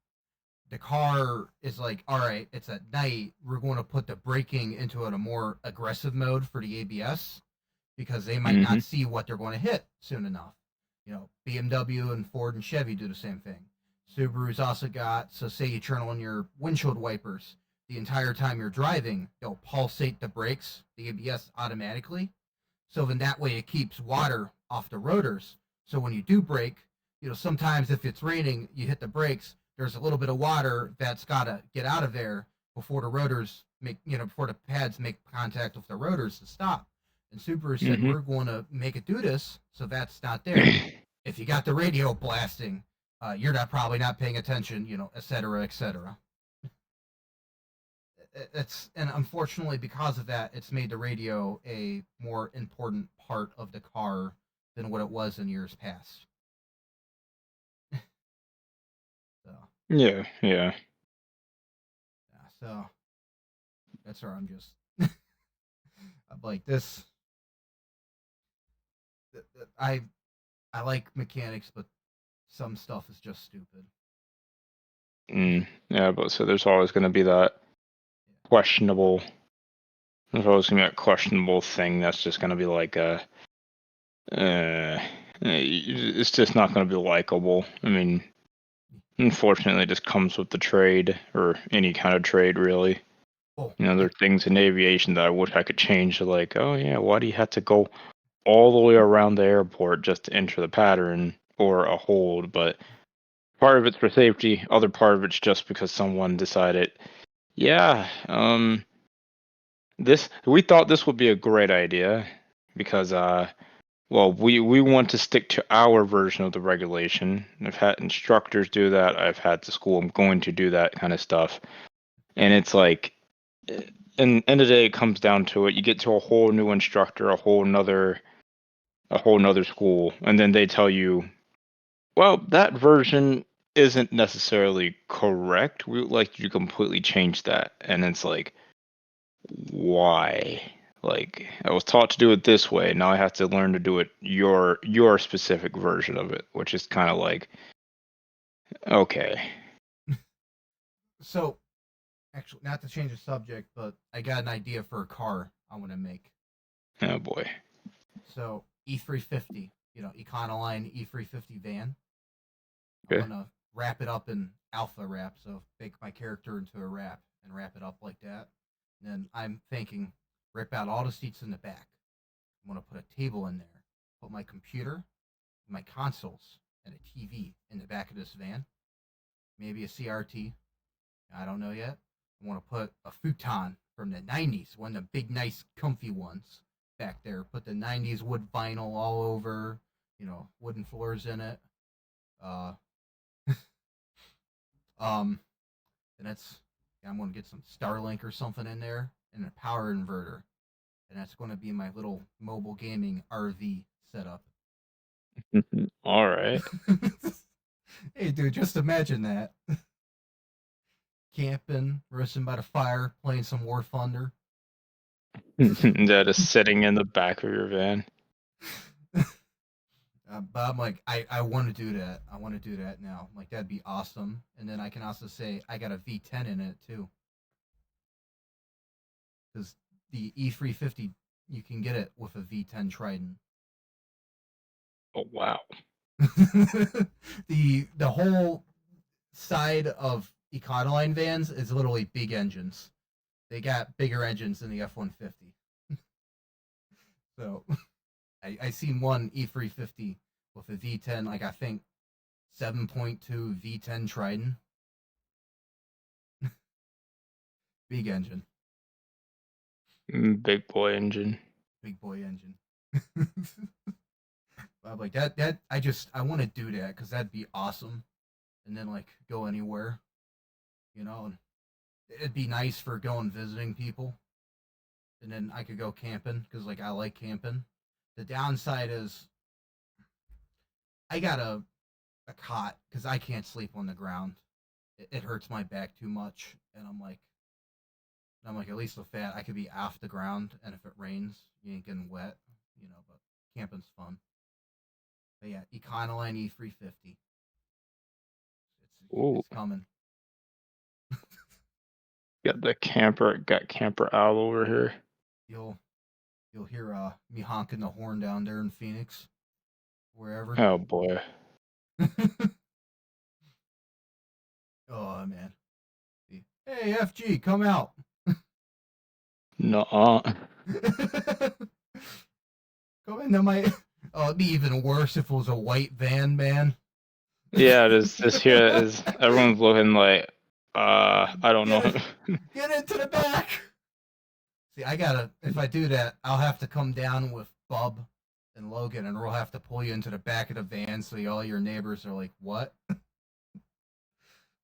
the car is like, all right, it's at night. We're going to put the braking into a more aggressive mode for the ABS because they might not see what they're going to hit soon enough. BMW and Ford and Chevy do the same thing. Subaru's also got, so say you turn on your windshield wipers, the entire time you're driving, they'll pulsate the brakes, the ABS automatically. So then that way it keeps water off the rotors. So when you do brake, sometimes if it's raining, you hit the brakes, there's a little bit of water that's got to get out of there before the rotors before the pads make contact with the rotors to stop. And Subaru said, we're going to make it do this, so that's not there. If you got the radio blasting, you're probably not paying attention, et cetera, et cetera. And unfortunately, because of that, it's made the radio a more important part of the car than what it was in years past. So. Yeah. So that's where I'm just I'm like this. I like mechanics, but some stuff is just stupid. Yeah, but so there's always going to be that questionable. There's always going to be that questionable thing that's just going to be like it's just not going to be likable. I mean, unfortunately, it just comes with the trade or any kind of trade, really. Oh. There are things in aviation that I wish I could change. Like, oh yeah, why do you have to go all the way around the airport just to enter the pattern or a hold? But part of it's for safety, other part of it's just because someone decided, yeah, we thought this would be a great idea because we want to stick to our version of the regulation. I've had instructors do that. I've had to school. I'm going to do that kind of stuff. And it's like, in the end of the day, it comes down to it. You get to a whole new instructor, a whole nother school, and then they tell you, well, that version isn't necessarily correct. We would like you to completely change that. And it's like, why? Like, I was taught to do it this way. Now I have to learn to do it your specific version of it, which is kind of like, okay. So, actually, not to change the subject, but I got an idea for a car I want to make. Oh boy. So, E350, Econoline E350 van. Okay. I'm gonna wrap it up in alpha wrap, so make my character into a wrap and wrap it up like that. And then I'm thinking, rip out all the seats in the back. I'm gonna put a table in there, put my computer, my consoles, and a TV in the back of this van. Maybe a CRT. I don't know yet. I want to put a futon from the 90s, one of the big, nice, comfy ones back there. Put the 90s wood vinyl all over, wooden floors in it. And I'm going to get some Starlink or something in there and a power inverter. And that's going to be my little mobile gaming RV setup. All right. Hey, dude, just imagine that. Camping, roasting by the fire, playing some War Thunder. That is sitting in the back of your van. But I'm like, I want to do that. I want to do that now. Like, that'd be awesome. And then I can also say I got a V10 in it, too. Because the E350, you can get it with a V10 Trident. Oh, wow. The whole side of Econoline vans is literally big engines. They got bigger engines than the F-150. So, I seen one E350 with a V10, like I think 7.2 V10 Triton. Big engine. Big boy engine. Big boy engine. I'm like that I want to do that because that'd be awesome. And then like go anywhere, and it'd be nice for going visiting people. And then I could go camping because like I like camping. The downside is I got a cot because I can't sleep on the ground. It hurts my back too much, and I'm like at least with that I could be off the ground, and if it rains, you ain't getting wet, But camping's fun. But yeah, Econoline E350. Ooh, It's coming. got camper owl over here. You'll hear me honking the horn down there in Phoenix, wherever. Oh boy. Oh man. Hey FG, come out. Nuh-uh. Come into my. Oh, it'd be even worse if it was a white van, man. Yeah, this here is everyone's looking like I don't know. Get into the back. See, if I do that, I'll have to come down with Bub and Logan, and we'll have to pull you into the back of the van so all your neighbors are like, what?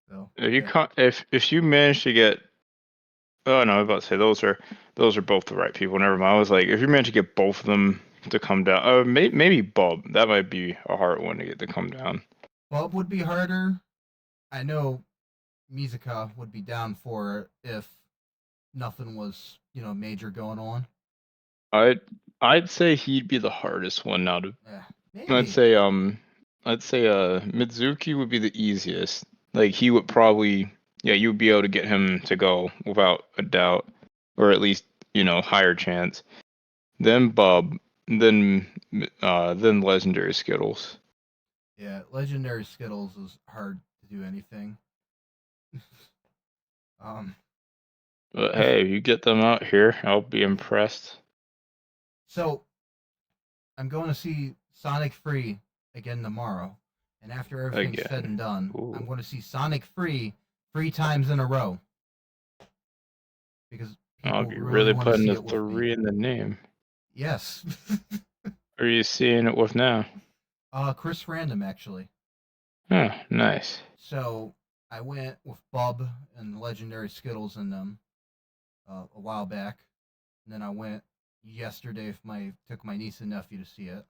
So If you manage to get oh no, I was about to say those are both the right people. Never mind. I was like, if you manage to get both of them to come down, maybe Bob. That might be a hard one to get to come down. Bub would be harder. I know Mizuka would be down for it if nothing was, major going on. I'd say he'd be the hardest one now to. Maybe. I'd say Mizuki would be the easiest. Like he would probably you would be able to get him to go without a doubt, or at least higher chance. Then Bob, then Legendary Skittles. Yeah, Legendary Skittles is hard to do anything. But hey, if you get them out here, I'll be impressed. So, I'm going to see Sonic Free again tomorrow, and after everything's said and done, Ooh. I'm going to see Sonic Free 3 times in a row. Because people you're really really putting see the it with me. 3 in the name. Yes. Who are you seeing it with now? Chris Random, actually. Oh, nice. So, I went with Bub and Legendary Skittles in them a while back. And then I went yesterday took my niece and nephew to see it.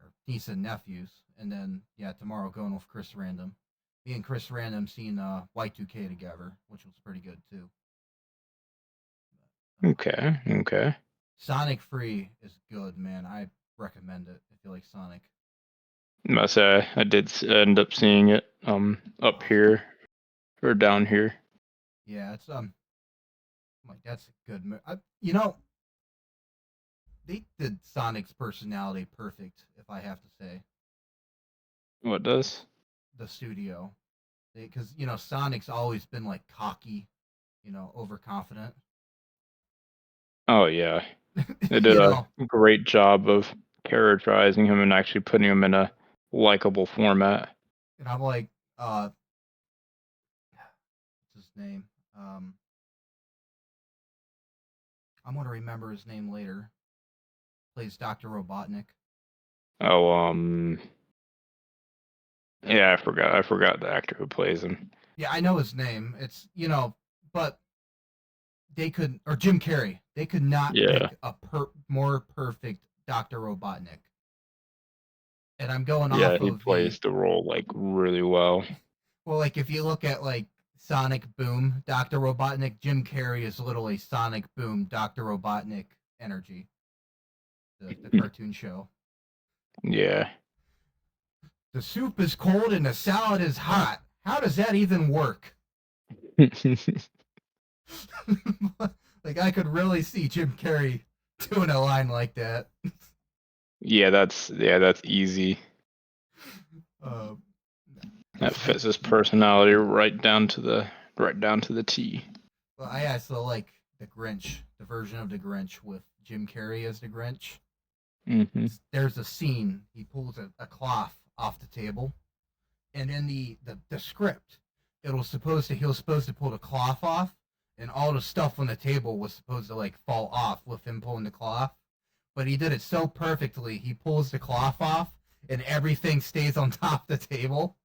Or niece and nephews. And then, tomorrow going with Chris Random. Me and Chris Random seen Y2K together, which was pretty good, too. Okay. Sonic Free is good, man. I recommend it if you like Sonic. I did end up seeing it up here or down here. Yeah, it's like that's a good movie. They did Sonic's personality perfect, if I have to say. What does? The studio, because Sonic's always been like cocky, overconfident. Oh yeah, they did a great job of characterizing him and actually putting him in a likable format. And I'm like, what's his name? I'm gonna remember his name later. Plays Dr. Robotnik. Oh, yeah, I forgot the actor who plays him. Yeah, I know his name. It's but they could, or Jim Carrey. They could not make a more perfect Dr. Robotnik. And I'm going off of he plays the role like really well. Well, like if you look at like Sonic Boom, Dr. Robotnik, Jim Carrey is literally Sonic Boom, Dr. Robotnik energy. The cartoon show. Yeah. The soup is cold and the salad is hot. How does that even work? Like I could really see Jim Carrey doing a line like that. Yeah, that's easy. That fits his personality right down to the T. Well, I also like the Grinch, the version of the Grinch with Jim Carrey as the Grinch. Mm-hmm. There's a scene. He pulls a cloth off the table, and in the script, he was supposed to pull the cloth off, and all the stuff on the table was supposed to like fall off with him pulling the cloth. But he did it so perfectly. He pulls the cloth off, and everything stays on top of the table.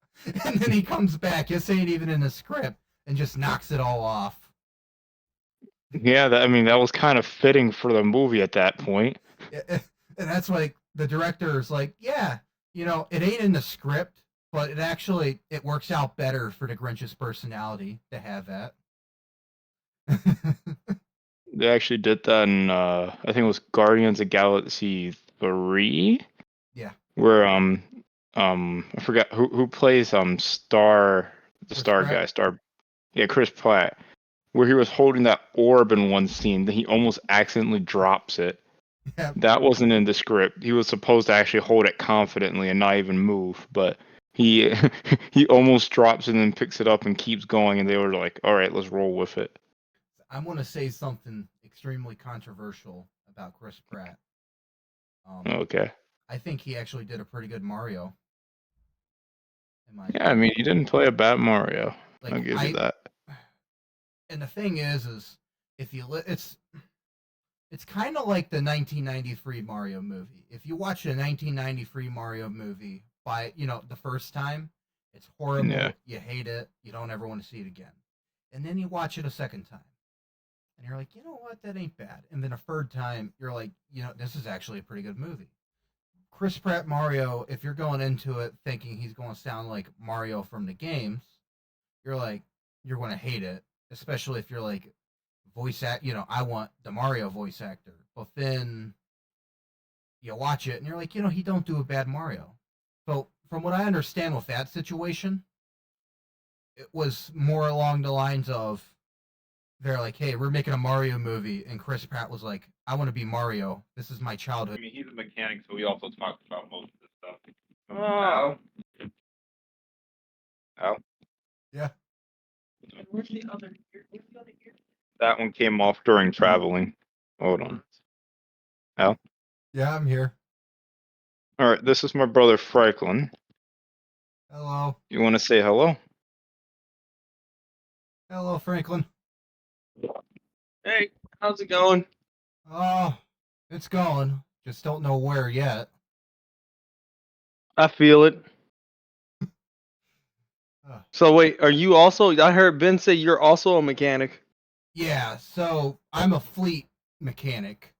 And then he comes back. This ain't even in the script, and just knocks it all off. Yeah, I mean, that was kind of fitting for the movie at that point. And that's like the director is like, yeah, it ain't in the script, but it works out better for the Grinch's personality to have that. They actually did that in, I think it was Guardians of Galaxy 3, Yeah. where I forgot who plays Star, the Chris Star Pratt? guy, yeah, Chris Pratt, where he was holding that orb in one scene, then he almost accidentally drops it. Yeah. That wasn't in the script. He was supposed to actually hold it confidently and not even move, but he he almost drops it and picks it up and keeps going, and they were like, "All right, let's roll with it." I'm going to say something extremely controversial about Chris Pratt. Okay. I think he actually did a pretty good Mario. In my Yeah, I mean, he didn't play a bad Mario. I'll like give you that. and the thing is if you it's kind of like the 1993 Mario movie. If you watch a 1993 Mario movie by the first time, it's horrible. Yeah. You hate it. You don't ever want to see it again. And then you watch it a second time, and you're like, you know what, that ain't bad. And then a third time, you're like, this is actually a pretty good movie. Chris Pratt Mario, if you're going into it thinking he's going to sound like Mario from the games, you're going to hate it, especially if you're like I want the Mario voice actor. But then you watch it and you're like, he don't do a bad Mario. So from what I understand with that situation, it was more along the lines of they're like, hey, we're making a Mario movie, and Chris Pratt was like, I want to be Mario. This is my childhood. I mean, he's a mechanic, so we also talked about most of this stuff. Oh. Ow. Yeah. Where's the other ear? That one came off during traveling. Hold on. Al? Yeah, I'm here. All right, this is my brother Franklin. Hello. You want to say hello? Hello, Franklin. Hey, how's it going? Oh, it's going. Just don't know where yet. I feel it. Uh, So wait, are you also? I heard Ben say you're also a mechanic. yeah, so I'm a fleet mechanic.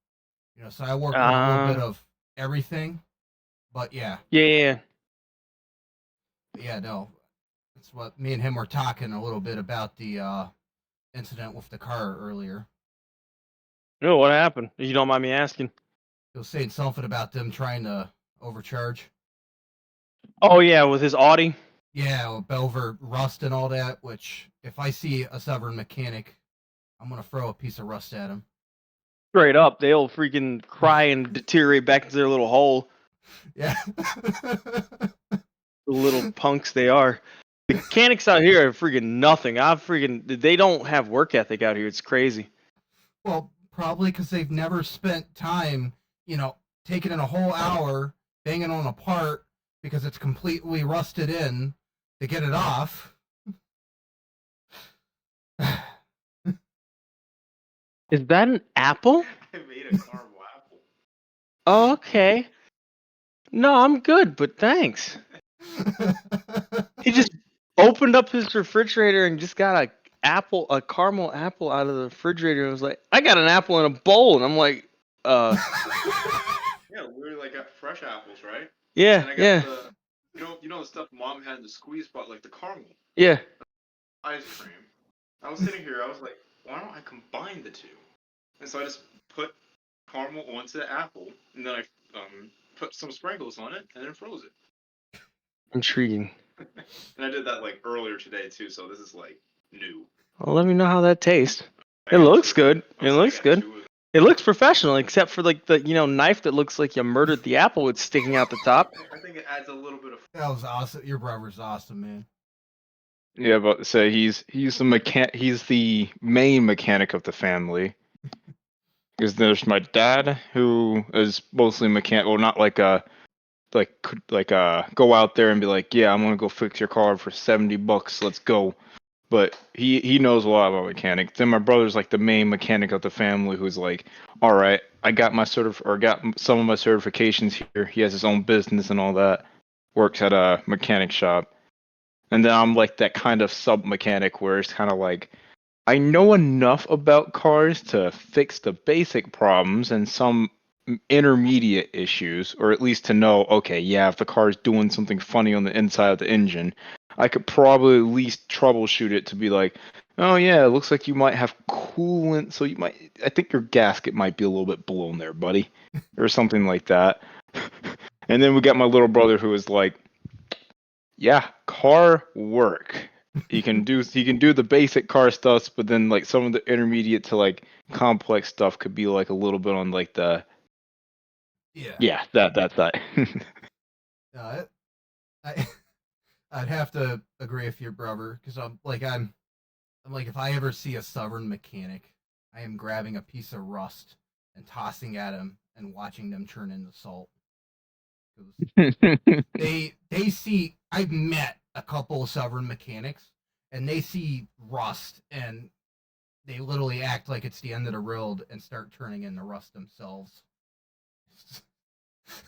So I work on a little bit of everything. But yeah, Yeah. no. That's what me and him were talking a little bit about the incident with the car earlier. No, what happened? If you don't mind me asking. He was saying something about them trying to overcharge. Oh yeah, with his Audi. Yeah, over rust and all that, which if I see a stubborn mechanic, I'm going to throw a piece of rust at him. Straight up, they'll freaking cry and deteriorate back into their little hole. Yeah. The little punks they are. The mechanics out here are freaking nothing. They don't have work ethic out here. It's crazy. Well, probably because they've never spent time, taking in a whole hour, banging on a part because it's completely rusted in to get it off. Is that an apple? I made a caramel apple. Oh, okay. No, I'm good, but thanks. He just opened up his refrigerator and just got a caramel apple out of the refrigerator and was like, I got an apple in a bowl. And I'm like, Yeah, we like got fresh apples, right? yeah, And I got yeah, the the stuff Mom had in the squeeze pot, like the caramel yeah. ice cream. I was sitting here, I was like, why don't I combine the two? And so I just put caramel onto the apple, and then I put some sprinkles on it, and then froze it. Intriguing. And I did that like earlier today too, so this is like new. Well, let me know how that tastes. I It got looks two. good. I It was like, looks I got good. two of them. It looks professional, except for like the knife that looks like you murdered the apple. It's sticking out the top. I think it adds a little bit of. That was awesome. Your brother's awesome, man. Yeah, but say he's the he's the main mechanic of the family. Because there's my dad, who is mostly mechanic. Well, not go out there and be like, yeah, I'm gonna go fix your car for $70. Let's go. But he knows a lot about mechanics. Then my brother's like the main mechanic of the family, who's like, all right, I got some of my certifications here. He has his own business and all that. Works at a mechanic shop. And then I'm like that kind of sub mechanic where it's kind of like I know enough about cars to fix the basic problems and some intermediate issues, or at least to know, okay, yeah, if the car is doing something funny on the inside of the engine, I could probably at least troubleshoot it to be like, oh yeah, it looks like you might have coolant, so I think your gasket might be a little bit blown there, buddy, or something like that. And then we got my little brother who is like, yeah, car work. He can do the basic car stuff, but then like some of the intermediate to like complex stuff could be like a little bit on like the Yeah. that side. I I'd have to agree with your brother because I'm like if I ever see a stubborn mechanic, I am grabbing a piece of rust and tossing at him and watching them turn into salt. 'Cause they see I've met a couple of stubborn mechanics and they see rust and they literally act like it's the end of the world and start turning into rust themselves.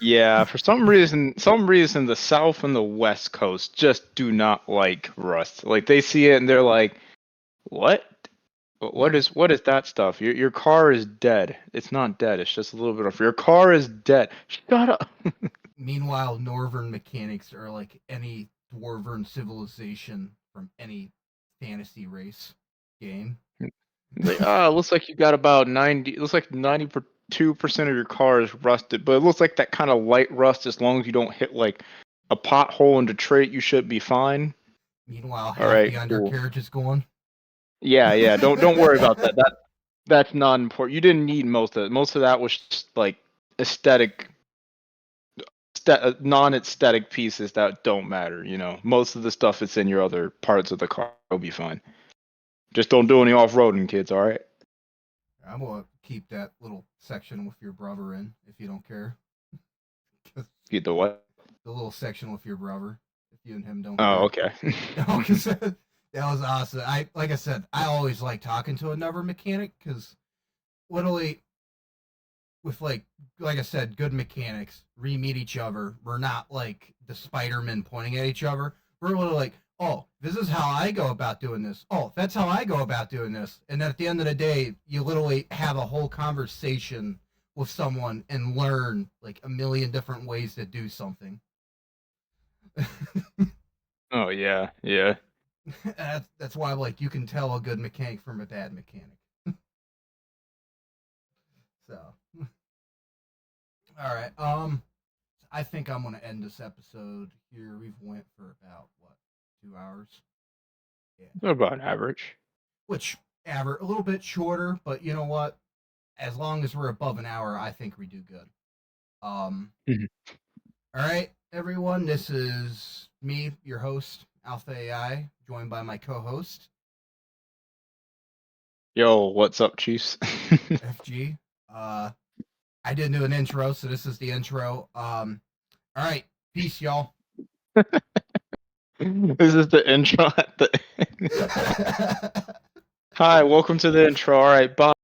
Yeah, for some reason, the South and the West Coast just do not like rust. Like they see it and they're like, "What? What is that stuff? Your car is dead. It's not dead. It's just a little bit off. Your car is dead. Shut up." Meanwhile, Northern mechanics are like any dwarven civilization from any fantasy race game. Like, it looks like you got about 90. It looks like 92% of your car is rusted, but it looks like that kind of light rust. As long as you don't hit like a pothole in Detroit, you should be fine. Meanwhile, All half right, the cool. undercarriage is gone. Yeah. Don't worry about that. That's not important. You didn't need most of it. Most of that was just like aesthetic, non-aesthetic pieces that don't matter. Most of the stuff that's in your other parts of the car will be fine. Just don't do any off-roading, kids. All right. I'm gonna keep that little section with your brother in if you don't care. Get the what? The little section with your brother if you and him don't Oh, care. okay. No, 'cause that was awesome. Like I said, I always like talking to another mechanic because literally with like I said, good mechanics, we meet each other. We're not like the Spider-Man pointing at each other. We're literally like, oh, this is how I go about doing this. Oh, that's how I go about doing this. And then at the end of the day, you literally have a whole conversation with someone and learn like a million different ways to do something. Oh yeah. That's why like you can tell a good mechanic from a bad mechanic. So, all right. I think I'm gonna end this episode here. We've went for about what 2 hours. Yeah, About average. which a little bit shorter, but you know what? As long as we're above an hour, I think we do good. Mhm. All right, everyone. This is me, your host, Alpha AI, joined by my co-host, Yo, what's up, Chiefs? FG. I didn't do an intro, so this is the intro. All right, peace, y'all. This is the intro at the end. Hi, welcome to the intro. All right, bye.